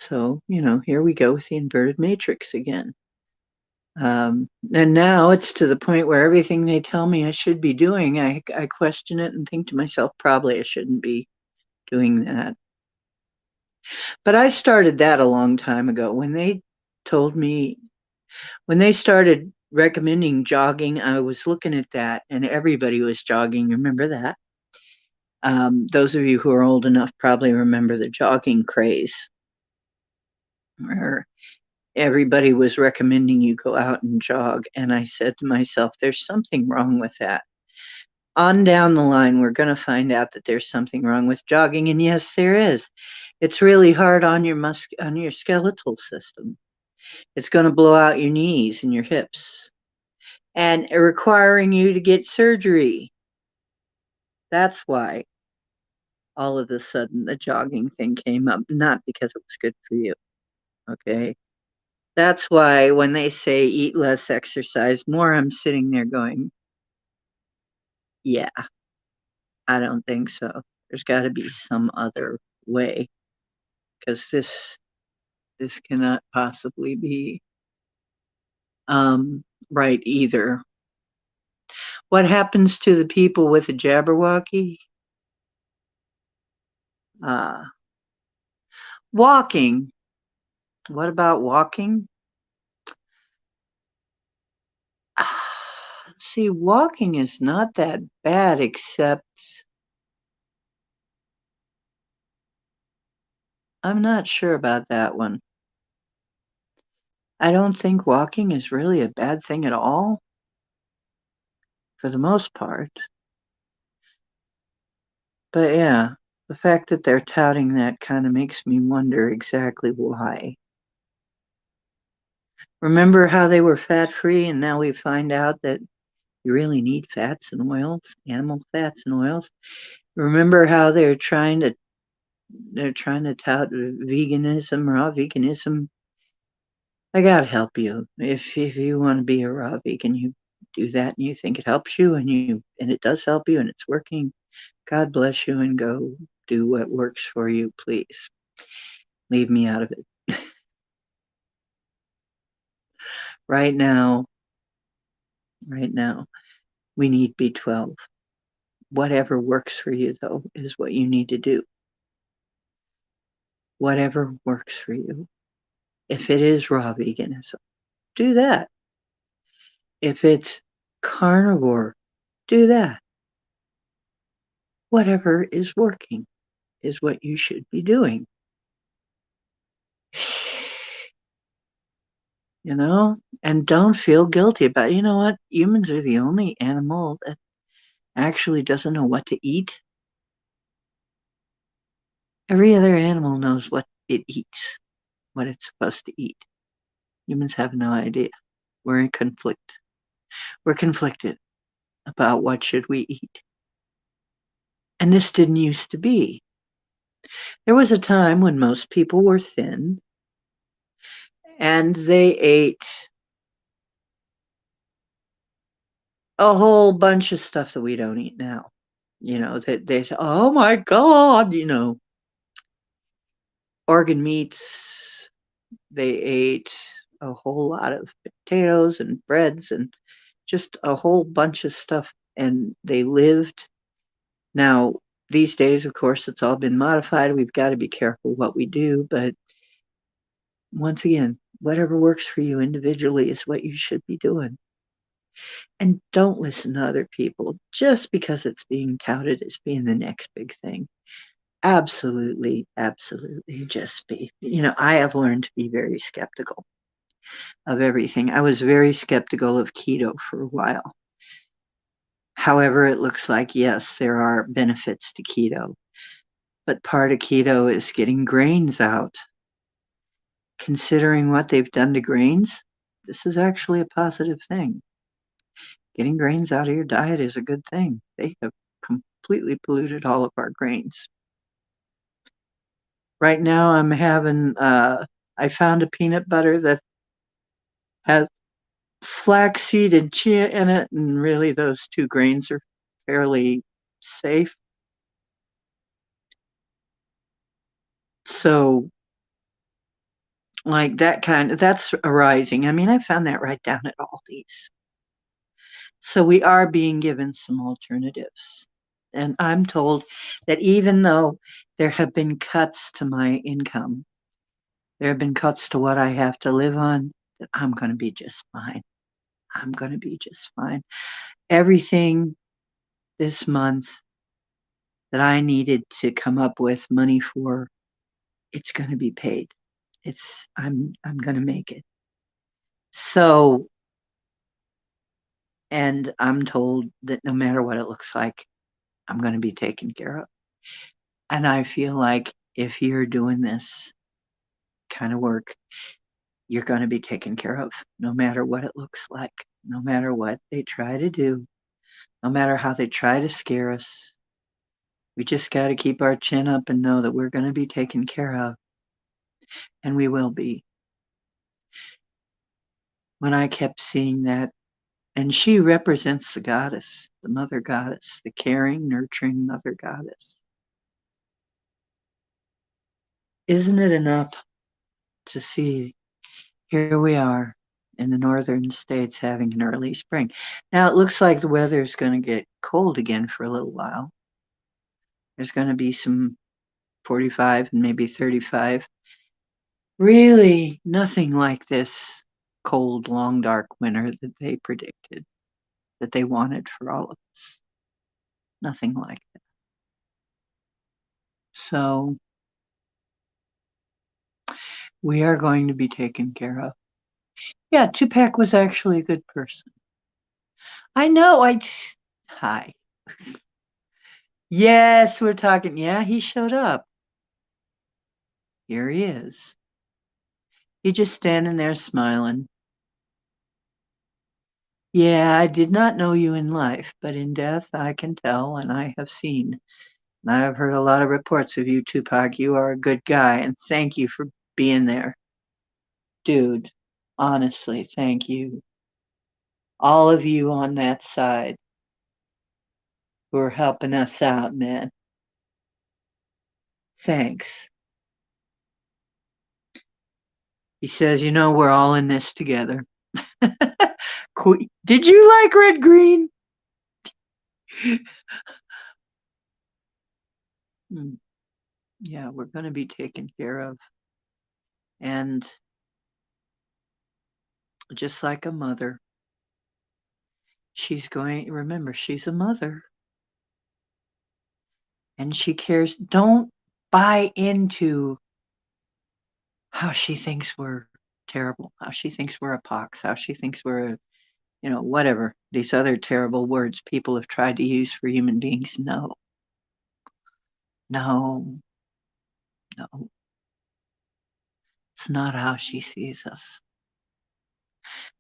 So, here we go with the inverted matrix again. And now it's to the point where everything they tell me I should be doing, I question it and think to myself, probably I shouldn't be doing that. But I started that a long time ago. When they started recommending jogging, I was looking at that and everybody was jogging. Remember that? Those of you who are old enough probably remember the jogging craze, where everybody was recommending you go out and jog. And I said to myself, there's something wrong with that. On down the line, we're going to find out that there's something wrong with jogging. And yes, there is. It's really hard on your skeletal system. It's going to blow out your knees and your hips and requiring you to get surgery. That's why all of a sudden the jogging thing came up, not because it was good for you. Okay. That's why when they say eat less, exercise more, I'm sitting there going, yeah, I don't think so. There's got to be some other way, because this cannot possibly be right either. What happens to the people with the Jabberwocky? Walking. What about walking? See, walking is not that bad, except I'm not sure about that one. I don't think walking is really a bad thing at all, for the most part. But yeah, the fact that they're touting that kind of makes me wonder exactly why. Remember how they were fat free, and now we find out that you really need fats and oils, animal fats and oils. Remember how they're trying to tout veganism, raw veganism. I gotta help you. If you want to be a raw vegan, you do that and you think it helps you and it does help you and it's working. God bless you and go do what works for you, please. Leave me out of it. Right now, right now, we need B12. Whatever works for you though is what you need to do. Whatever works for you. If it is raw veganism, do that. If it's carnivore, do that. Whatever is working is what you should be doing. You know, and don't feel guilty about it. You know what? Humans are the only animal that actually doesn't know what to eat. Every other animal knows what it eats, what it's supposed to eat. Humans have no idea. We're in conflict. We're conflicted about what should we eat. And this didn't used to be. There was a time when most people were thin and they ate a whole bunch of stuff that we don't eat now. You know, that they say, oh my God, organ meats. They ate a whole lot of potatoes and breads and just a whole bunch of stuff. And they lived. Now, these days, of course, it's all been modified. We've got to be careful what we do. But once again, whatever works for you individually is what you should be doing. And don't listen to other people just because it's being touted as being the next big thing. Absolutely, absolutely. Just be. I have learned to be very skeptical of everything. I was very skeptical of keto for a while. However, it looks like, yes, there are benefits to keto, but part of keto is getting grains out. Considering what they've done to grains, this is actually a positive thing. Getting grains out of your diet is a good thing. They have completely polluted all of our grains. Right now, I found a peanut butter that has flaxseed and chia in it, and really those two grains are fairly safe. So, like that's arising. I mean, I found that right down at Aldi's. So we are being given some alternatives. And I'm told that even though there have been cuts to my income, there have been cuts to what I have to live on, that I'm going to be just fine. I'm going to be just fine. Everything this month that I needed to come up with money for, it's going to be paid. I'm going to make it. So, and I'm told that no matter what it looks like, I'm going to be taken care of. And I feel like if you're doing this kind of work, you're going to be taken care of no matter what it looks like, no matter what they try to do, no matter how they try to scare us. We just got to keep our chin up and know that we're going to be taken care of, and we will be. When I kept seeing that, and she represents the goddess, the mother goddess, the caring, nurturing mother goddess. Isn't it enough to see here we are in the northern states having an early spring? Now it looks like the weather is going to get cold again for a little while. There's going to be some 45 and maybe 35. Really, nothing like this cold, long, dark winter that they predicted, that they wanted for all of us. Nothing like that. So we are going to be taken care of. Yeah, Tupac was actually a good person. I know. Hi. Yes, we're talking. Yeah, he showed up. Here he is. He just standing there smiling. Yeah, I did not know you in life, but in death I can tell, and I have seen. And I have heard a lot of reports of you, Tupac. You are a good guy, and thank you for being there. Dude, honestly, thank you. All of you on that side who are helping us out, man. Thanks. He says, we're all in this together. Did you like Red Green? Hmm. Yeah, we're going to be taken care of. And just like a mother, remember, she's a mother and she cares. Don't buy into how she thinks we're terrible, how she thinks we're a pox, how she thinks we're, whatever. These other terrible words people have tried to use for human beings. No, no, no. It's not how she sees us.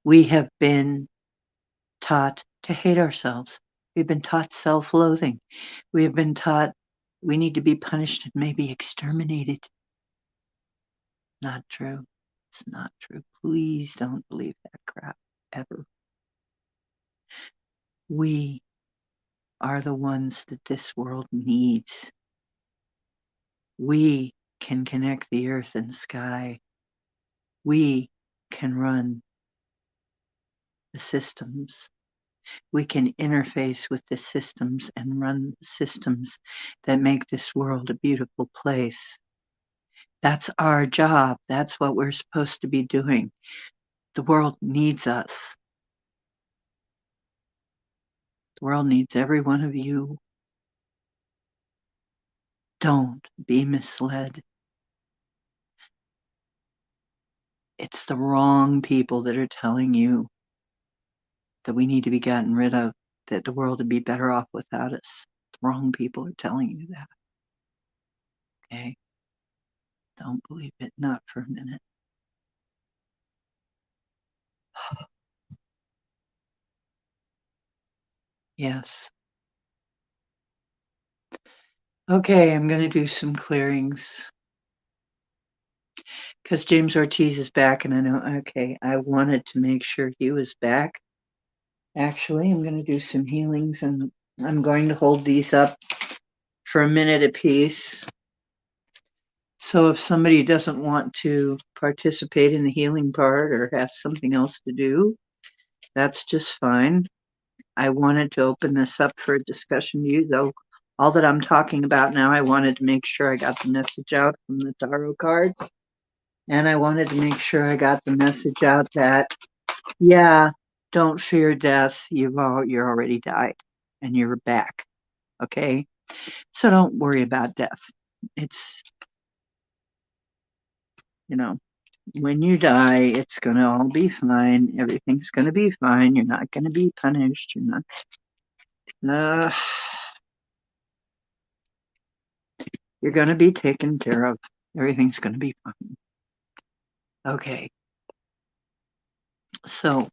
We have been taught to hate ourselves. We've been taught self-loathing. We have been taught we need to be punished and maybe exterminated. Not true. It's not true. Please don't believe that crap ever. We are the ones that this world needs. We can connect the earth and sky. We can run the systems. We can interface with the systems and run the systems that make this world a beautiful place. That's our job. That's what we're supposed to be doing. The world needs us. The world needs every one of you. Don't be misled. It's the wrong people that are telling you that we need to be gotten rid of, that the world would be better off without us. The wrong people are telling you that. Okay? Don't believe it, not for a minute. Yes. Okay, I'm going to do some clearings because James Ortiz is back, and I know, okay, I wanted to make sure he was back. Actually, I'm going to do some healings, and I'm going to hold these up for a minute apiece. So if somebody doesn't want to participate in the healing part or has something else to do, that's just fine. I wanted to open this up for a discussion to you, though. All that I'm talking about now, I wanted to make sure I got the message out from the tarot cards. And I wanted to make sure I got the message out that, yeah, don't fear death. You're already died and you're back. Okay? So don't worry about death. It's, when you die, it's going to all be fine. Everything's going to be fine. You're not going to be punished. You're not. You're going to be taken care of. Everything's going to be fine. Okay. So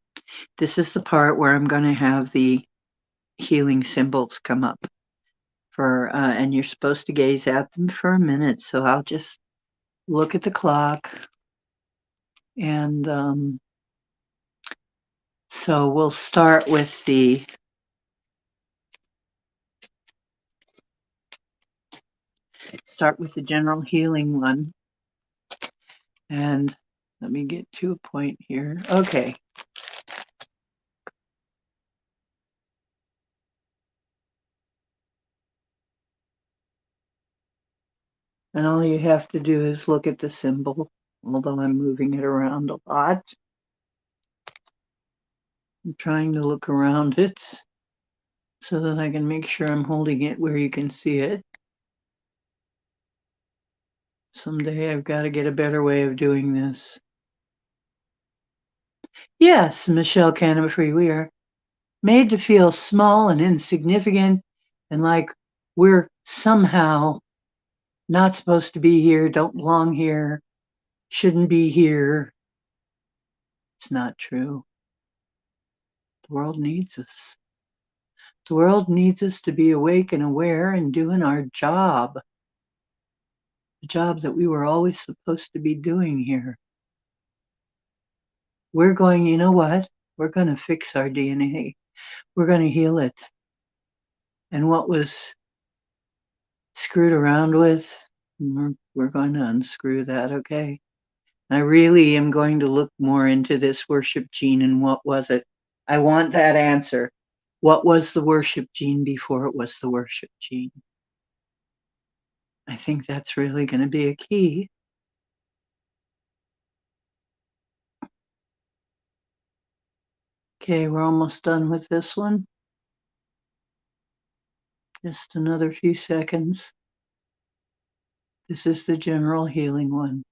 this is the part where I'm going to have the healing symbols come up and you're supposed to gaze at them for a minute. So I'll just look at the clock and so we'll start with the general healing one. And let me get to a point here. Okay. And all you have to do is look at the symbol although I'm moving it around a lot. I'm trying to look around it so that I can make sure I'm holding it where you can see it. Someday I've got to get a better way of doing this. Yes, Michelle Canterbury, we are made to feel small and insignificant and like we're somehow not supposed to be here, don't belong here, shouldn't be here. It's not true. The world needs us. The world needs us to be awake and aware and doing our job, the job that we were always supposed to be doing here. We're going, you know what? We're going to fix our DNA. We're going to heal it. And what was screwed around with, we're going to unscrew that, okay? I really am going to look more into this worship gene and what was it? I want that answer. What was the worship gene before it was the worship gene? I think that's really going to be a key. Okay, we're almost done with this one. Just another few seconds. This is the general healing one.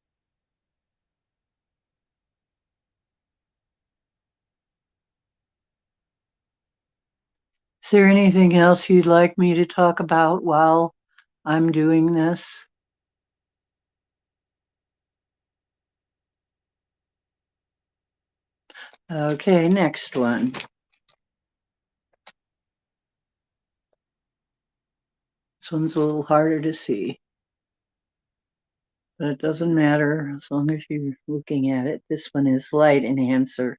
Is there anything else you'd like me to talk about while I'm doing this? Okay, next one. This one's a little harder to see, but it doesn't matter as long as you're looking at it. This one is light enhancer.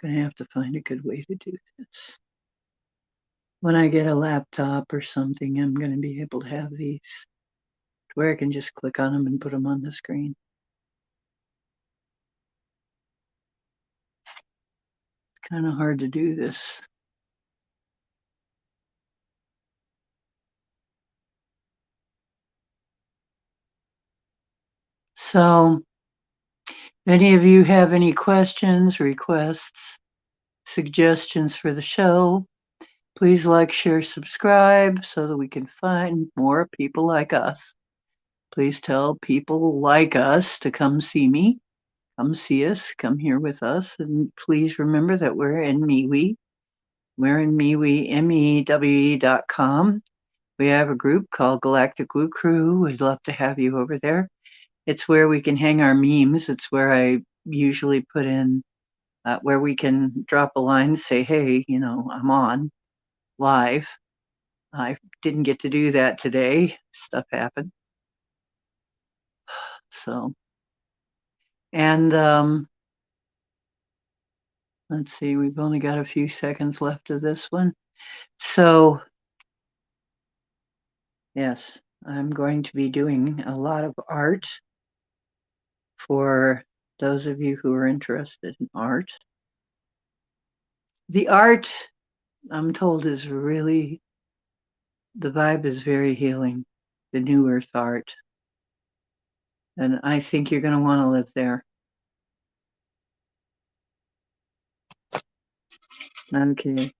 I'm gonna have to find a good way to do this. When I get a laptop or something, I'm gonna be able to have these where I can just click on them and put them on the screen. It's kind of hard to do this. So, any of you have any questions, requests, suggestions for the show? Please like, share, subscribe so that we can find more people like us. Please tell people like us to come see me, come see us, come here with us. And please remember that we're in MeWe. We're in MeWe, MEWE.com. We have a group called Galactic Woo Crew. We'd love to have you over there. It's where we can hang our memes. It's where I usually put in, where we can drop a line, say, hey, I'm on live. I didn't get to do that today. Stuff happened. So, and let's see, we've only got a few seconds left of this one. So, yes, I'm going to be doing a lot of art for those of you who are interested in art. The art, I'm told, is really, the vibe is very healing, the New Earth art. And I think you're going to want to live there. Okay.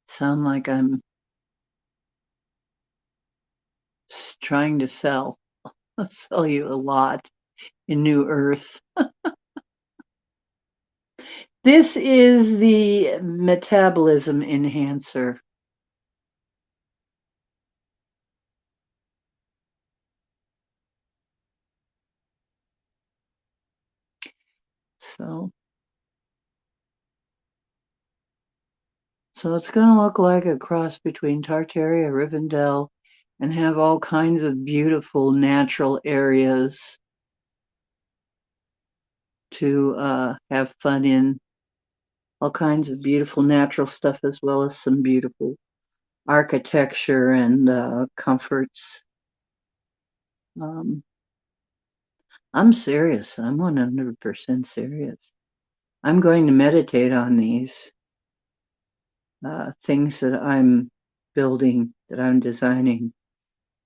Sound like I'm trying to sell you a lot in New Earth. This is the metabolism enhancer. So it's going to look like a cross between Tartaria, Rivendell, and have all kinds of beautiful natural areas to have fun in. All kinds of beautiful natural stuff, as well as some beautiful architecture and comforts. I'm serious. I'm 100% serious. I'm going to meditate on these things that I'm building, that I'm designing.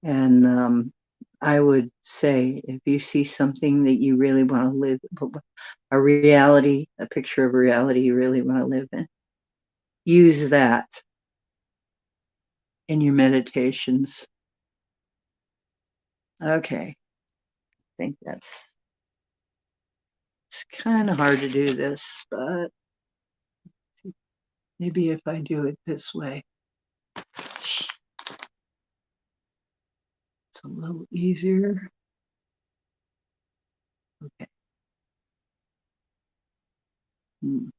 And I would say if you see something that you really want to live, a reality, a picture of reality you really want to live in, use that in your meditations. Okay, I think it's kind of hard to do this, but maybe if I do it this way, it's a little easier. Okay. Hmm.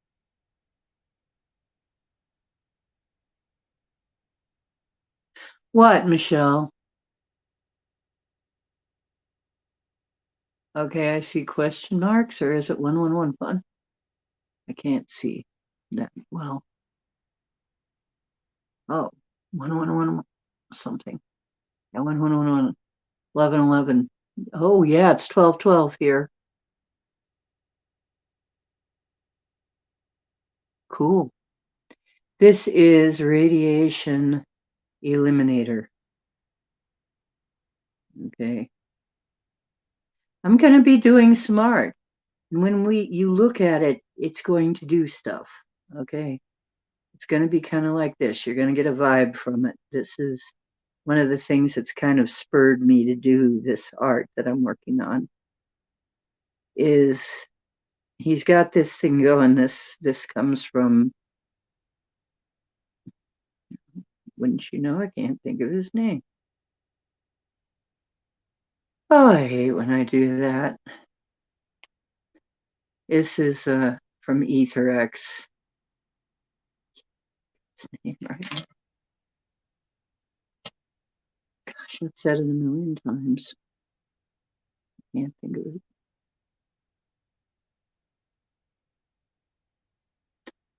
What, Michelle? Okay, I see question marks, or is it 111 fun? I can't see that well. Oh, 111 something. Yeah, 1111, 1111. Oh, yeah, it's 1212 here. Cool. This is radiation eliminator. Okay. I'm going to be doing some art. And when you look at it, it's going to do stuff. Okay. It's going to be kind of like this. You're going to get a vibe from it. This is one of the things that's kind of spurred me to do this art that I'm working on is he's got this thing going. This comes from, wouldn't you know, I can't think of his name. Oh, I hate when I do that. This is from EtherX. Right. Gosh, I've said it a million times. Can't think of it.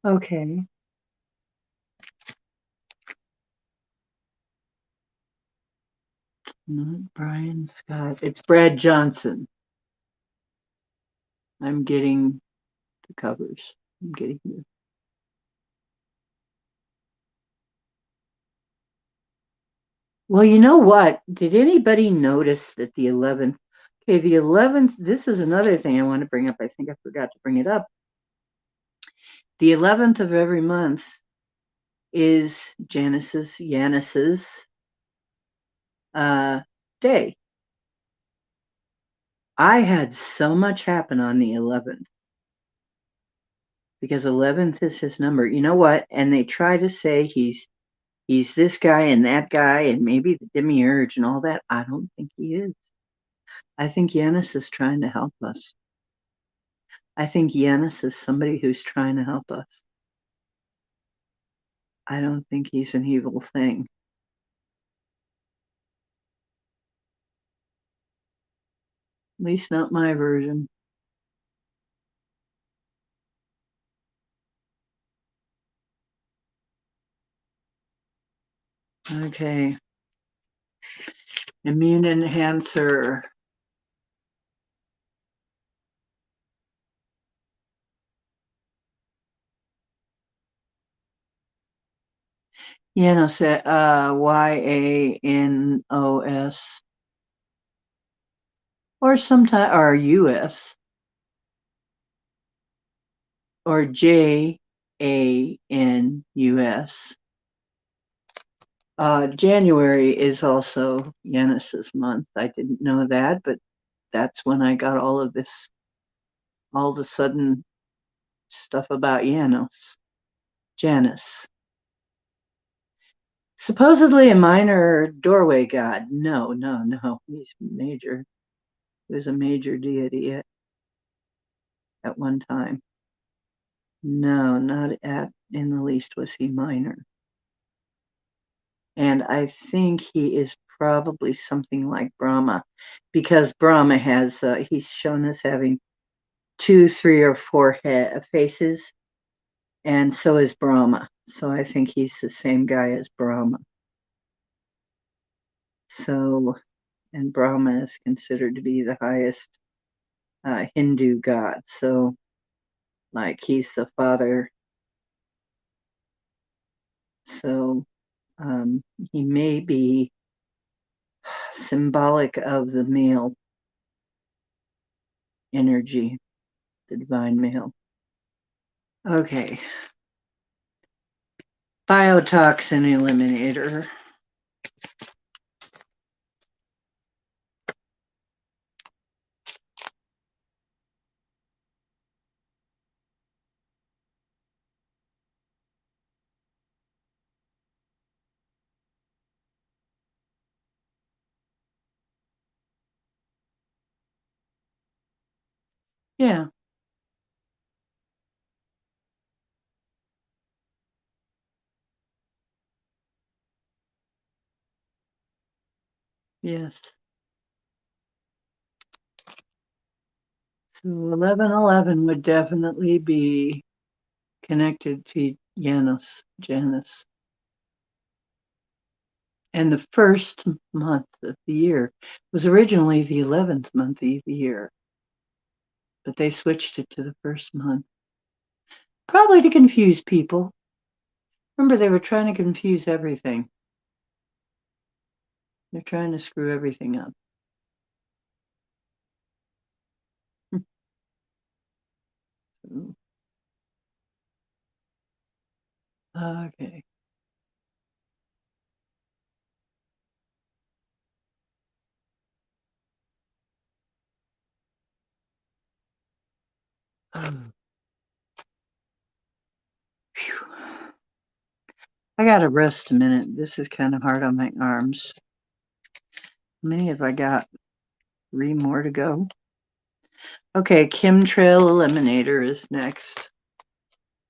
Okay. Not Brian Scott. It's Brad Johnson. I'm getting the covers. I'm getting the. Well, you know what? Did anybody notice that the 11th? Okay, the 11th. This is another thing I want to bring up. I think I forgot to bring it up. The 11th of every month is Janice's uh, day. I had so much happen on the 11th because 11th is his number. You know what? And they try to say he's this guy and that guy and maybe the demiurge and all that. I don't think he is. I think Yanis is trying to help us. I think Yanis is somebody who's trying to help us. I don't think he's an evil thing. At least not my version. Okay. Immune enhancer. Yanos, Yanos, or sometimes, or US, or JANUS. January is also Yanis's month. I didn't know that, but that's when I got all of this, all of a sudden stuff about Janos. Janus. Supposedly a minor doorway god. No, no, no. He's major. He was a major deity at one time. No, not at in the least was he minor. And I think he is probably something like Brahma, because Brahma has, he's shown as having 2, 3, or 4 faces, and so is Brahma. So I think he's the same guy as Brahma. So, and Brahma is considered to be the highest Hindu god. So like he's the father. So he may be symbolic of the male energy, the divine male. Okay. Biotoxin eliminator. Yeah. Yes. So 1111 would definitely be connected to Janus. And the first month of the year was originally the 11th month of the year, but they switched it to the first month. Probably to confuse people. Remember, they were trying to confuse everything. They're trying to screw everything up. Okay. I gotta rest a minute. This is kind of hard on my arms. How many have I got? 3 more to go. Okay, chemtrail eliminator is next.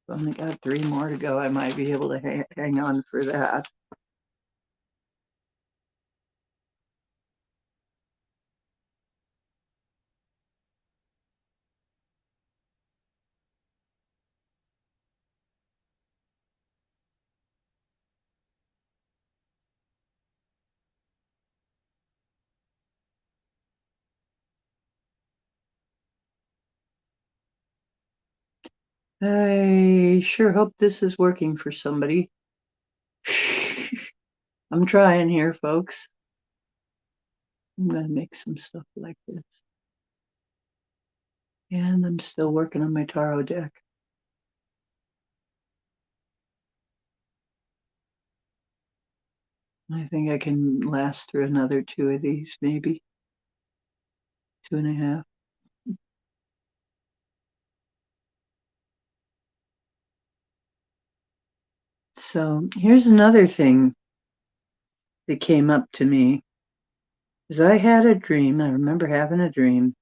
I've only got 3 more to go. I might be able to hang on for that. I sure hope this is working for somebody. I'm trying here, folks. I'm going to make some stuff like this. And I'm still working on my tarot deck. I think I can last through another 2 of these, maybe 2.5. So here's another thing that came up to me. Is I had a dream. I remember having a dream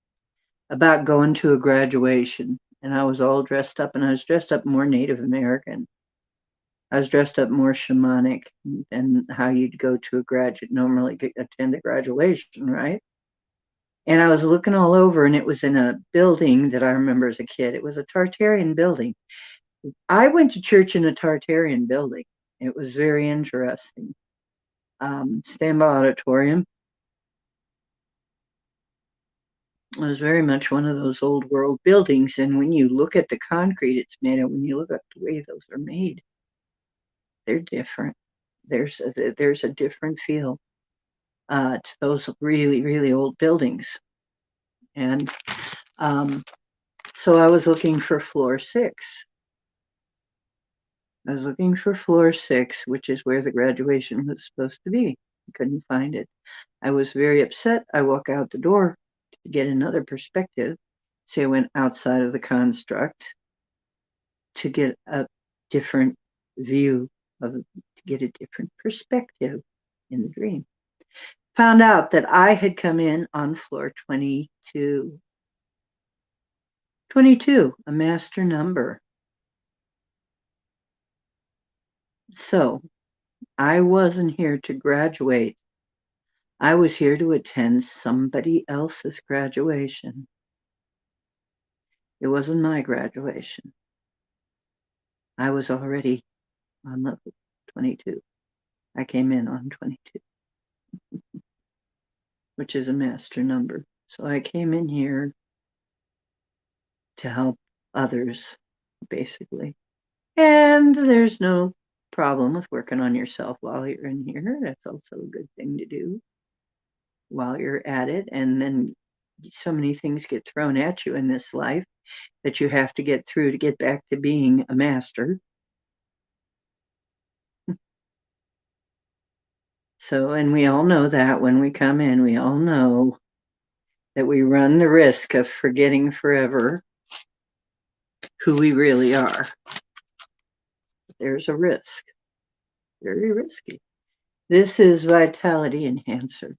about going to a graduation, and I was all dressed up, and I was dressed up more Native American. I was dressed up more shamanic than how you'd go to a normally attend a graduation, right? And I was looking all over, and it was in a building that I remember as a kid. It was a Tartarian building. I went to church in a Tartarian building. It was very interesting. Stambaugh Auditorium. It was very much one of those old world buildings. And when you look at the concrete it's made of, when you look at the way those are made, they're different. There's a different feel to those really, really old buildings. And so I was looking for floor 6. I was looking for floor 6, which is where the graduation was supposed to be. I couldn't find it. I was very upset. I walk out the door to get another perspective. So I went outside of the construct to get a different view to get a different perspective in the dream. Found out that I had come in on floor 22. 22, a master number. So I wasn't here to graduate. I was here to attend somebody else's graduation. It wasn't my graduation. I was already on level 22. I came in on 22, which is a master number. So I came in here to help others basically. And there's no problem with working on yourself while you're in here. That's also a good thing to do while you're at it. And then so many things get thrown at you in this life that you have to get through to get back to being a master. So, and we all know that when we come in, we all know that we run the risk of forgetting forever who we really are. There's a risk, very risky. This is Vitality Enhancer.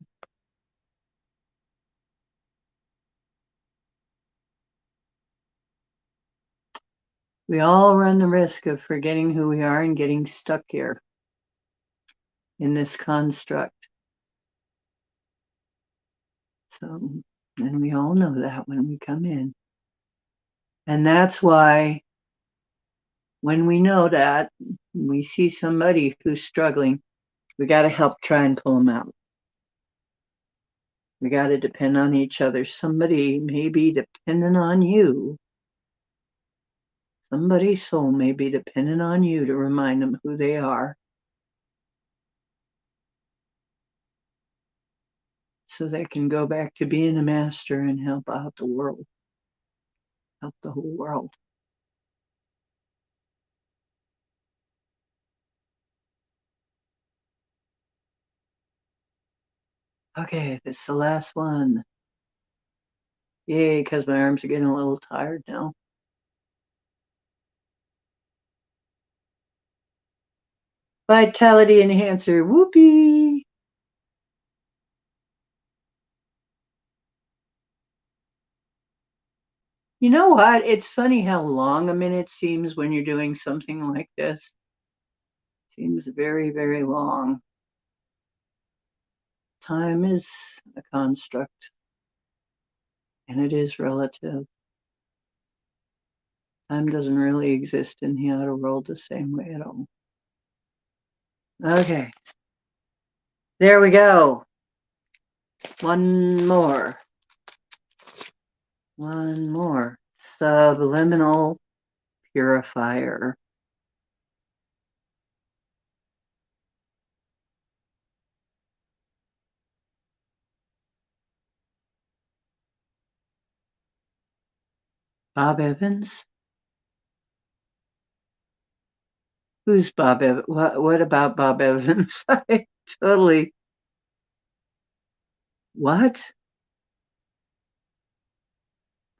We all run the risk of forgetting who we are and getting stuck here in this construct. So, and we all know that when we come in. And that's why when we know that, we see somebody who's struggling, we got to help try and pull them out. We got to depend on each other. Somebody may be dependent on you. Somebody's soul may be dependent on you to remind them who they are, so they can go back to being a master and help out the world, help the whole world. Okay, this is the last one. Yay, because my arms are getting a little tired now. Vitality Enhancer, whoopee! You know what? It's funny how long a minute seems when you're doing something like this. Seems very, very long. Time is a construct, and it is relative. Time doesn't really exist in the outer world the same way at all. Okay. There we go. One more. One more. Subliminal purifier. Bob Evans? Who's Bob Evans? What about Bob Evans? I totally. What?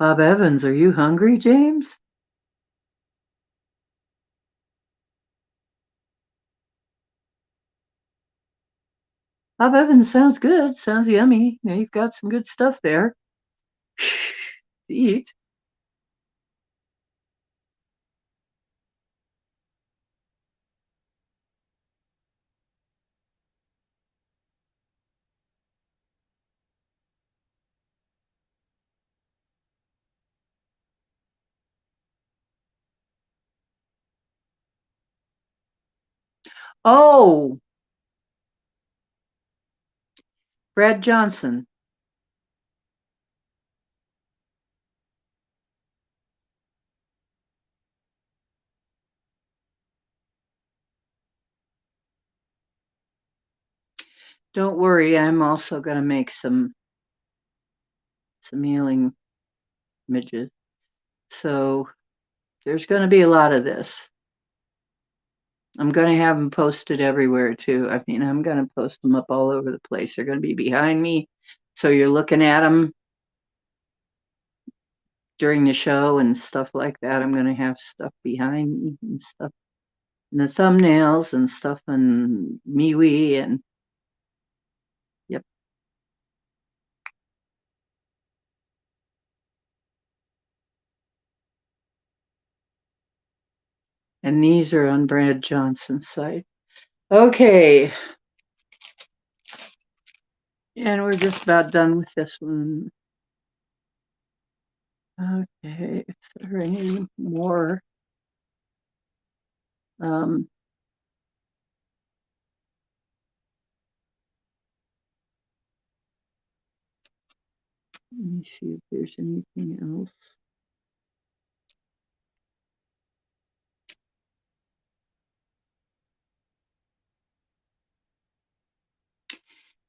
Bob Evans, are you hungry, James? Bob Evans sounds good. Sounds yummy. You know, you've got some good stuff there. Eat. Oh, Brad Johnson. Don't worry, I'm also going to make some healing images. So there's going to be a lot of this. I'm going to have them posted everywhere too. I mean, I'm going to post them up all over the place. They're going to be behind me. So you're looking at them during the show and stuff like that. I'm going to have stuff behind me and stuff in the thumbnails and stuff and MeWe and yep. And these are on Brad Johnson's site. Okay. And we're just about done with this one. Okay, is there any more? Um, Let me see if there's anything else.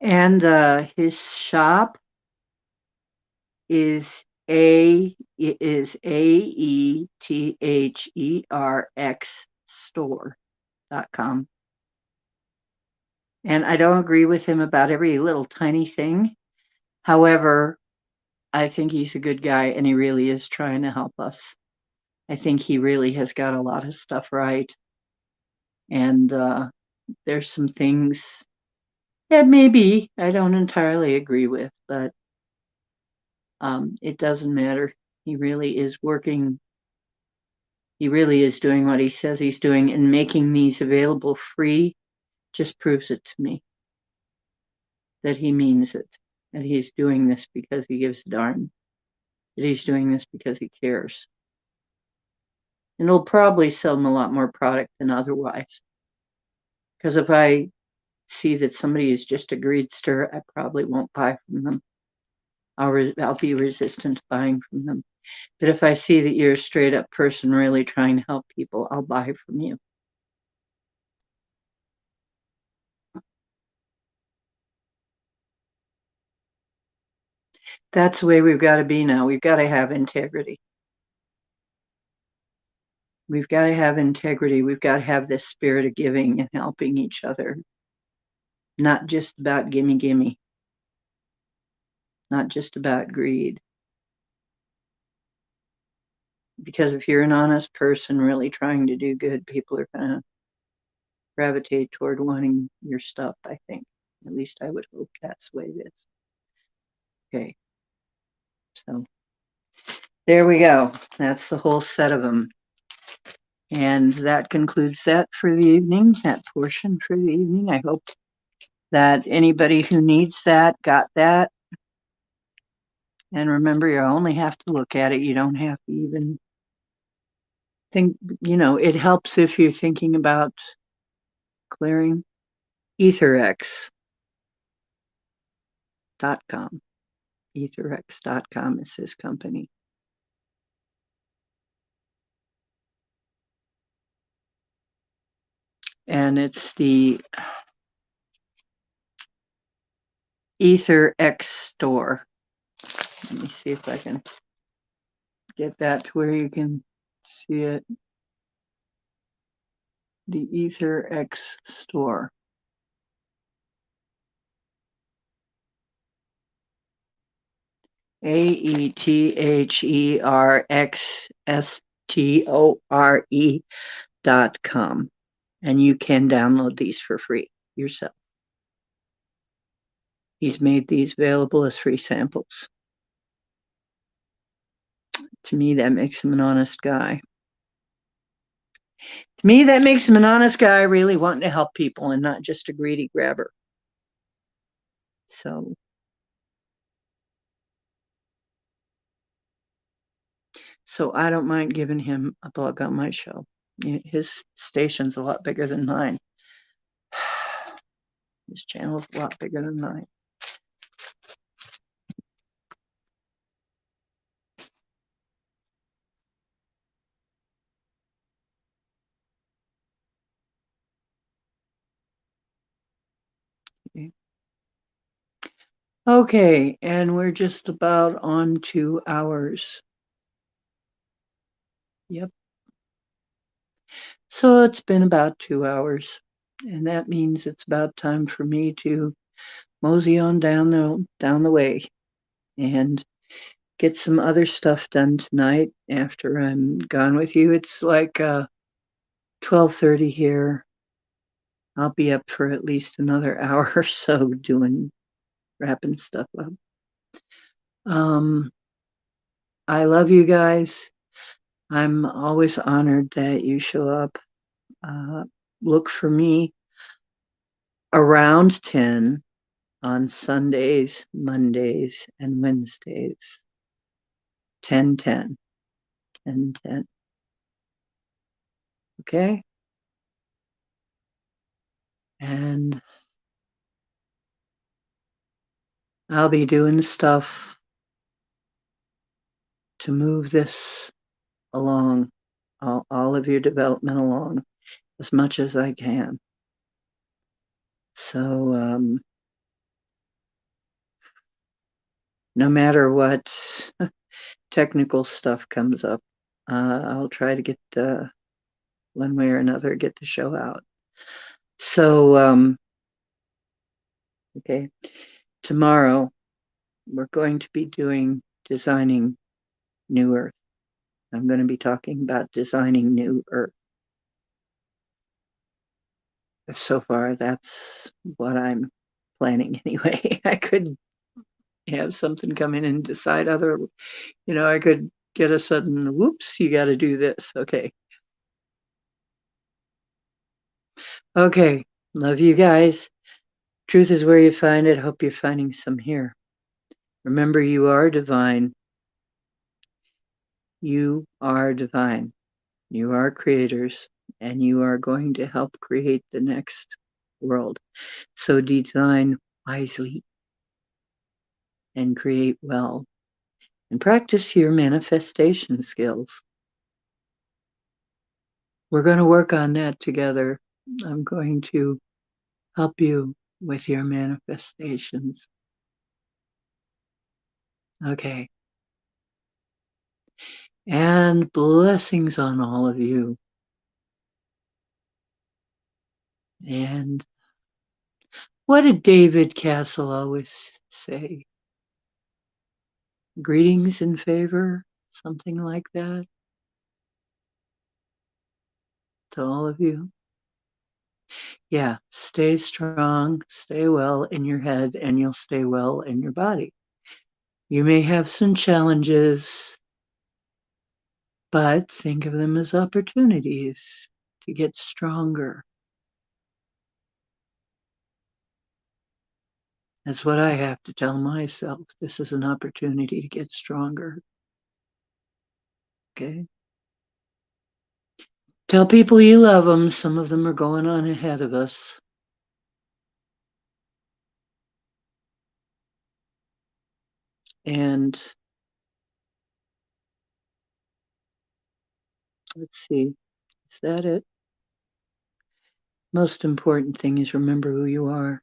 And his shop is AETHERX store.com. And I don't agree with him about every little tiny thing. However, I think he's a good guy and he really is trying to help us. I think he really has got a lot of stuff right. And there's some things that maybe I don't entirely agree with, but it doesn't matter. He really is working. He really is doing what he says he's doing, and making these available free just proves it to me that he means it, that he's doing this because he gives a darn, that he's doing this because he cares. And it'll probably sell him a lot more product than otherwise. Because if I see that somebody is just a greedster, I probably won't buy from them. I'll be resistant to buying from them. But if I see that you're a straight up person really trying to help people, I'll buy from you. That's the way we've got to be now. We've got to have integrity. We've got to have integrity. We've got to have this spirit of giving and helping each other. Not just about gimme, gimme. Not just about greed. Because if you're an honest person really trying to do good, people are going to gravitate toward wanting your stuff, I think. At least I would hope that's the way it is. Okay. So there we go. That's the whole set of them. And that concludes that for the evening, that portion for the evening. I hope that anybody who needs that got that. And remember, you only have to look at it. You don't have to even think, it helps if you're thinking about clearing. EtherX.com. EtherX.com is his company. And it's the EtherX store. Let me see if I can get that to where you can see it. The EtherX store. AETHERXSTORE.com. And you can download these for free yourself. He's made these available as free samples. To me, that makes him an honest guy. To me, that makes him an honest guy really wanting to help people and not just a greedy grabber. So I don't mind giving him a plug on my show. His station's a lot bigger than mine. His channel is a lot bigger than mine. Okay, and we're just about on 2 hours. Yep. So it's been about 2 hours, and that means it's about time for me to mosey on down the way and get some other stuff done tonight after I'm gone with you. It's like 12:30 here. I'll be up for at least another hour or so wrapping stuff up. I love you guys. I'm always honored that you show up. Look for me around 10 on Sundays, Mondays, and Wednesdays. 10:10. 10:10. Okay? And I'll be doing stuff to move this along, all of your development along, as much as I can. So no matter what technical stuff comes up, I'll try to get one way or another get the show out. So, okay, tomorrow we're going to be doing designing New Earth. I'm going to be talking about designing New Earth. So far, that's what I'm planning anyway. I could have something come in and decide other, I could get a sudden, whoops, you got to do this. Okay. Okay. Love you guys. Truth is where you find it. Hope you're finding some here. Remember, you are divine. You are divine. You are creators, and you are going to help create the next world. So design wisely and create well and practice your manifestation skills. We're going to work on that together. I'm going to help you with your manifestations. Okay. And blessings on all of you. And what did David Castle always say? Greetings in favor, something like that, to all of you. Yeah, stay strong, stay well in your head, and you'll stay well in your body. You may have some challenges, but think of them as opportunities to get stronger. That's what I have to tell myself. This is an opportunity to get stronger. Okay. Tell people you love them. Some of them are going on ahead of us. And let's see, is that it? Most important thing is remember who you are.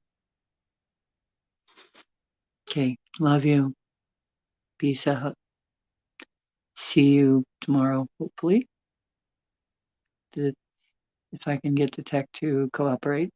Okay. Love you. Peace out. See you tomorrow, hopefully. If I can get the tech to cooperate.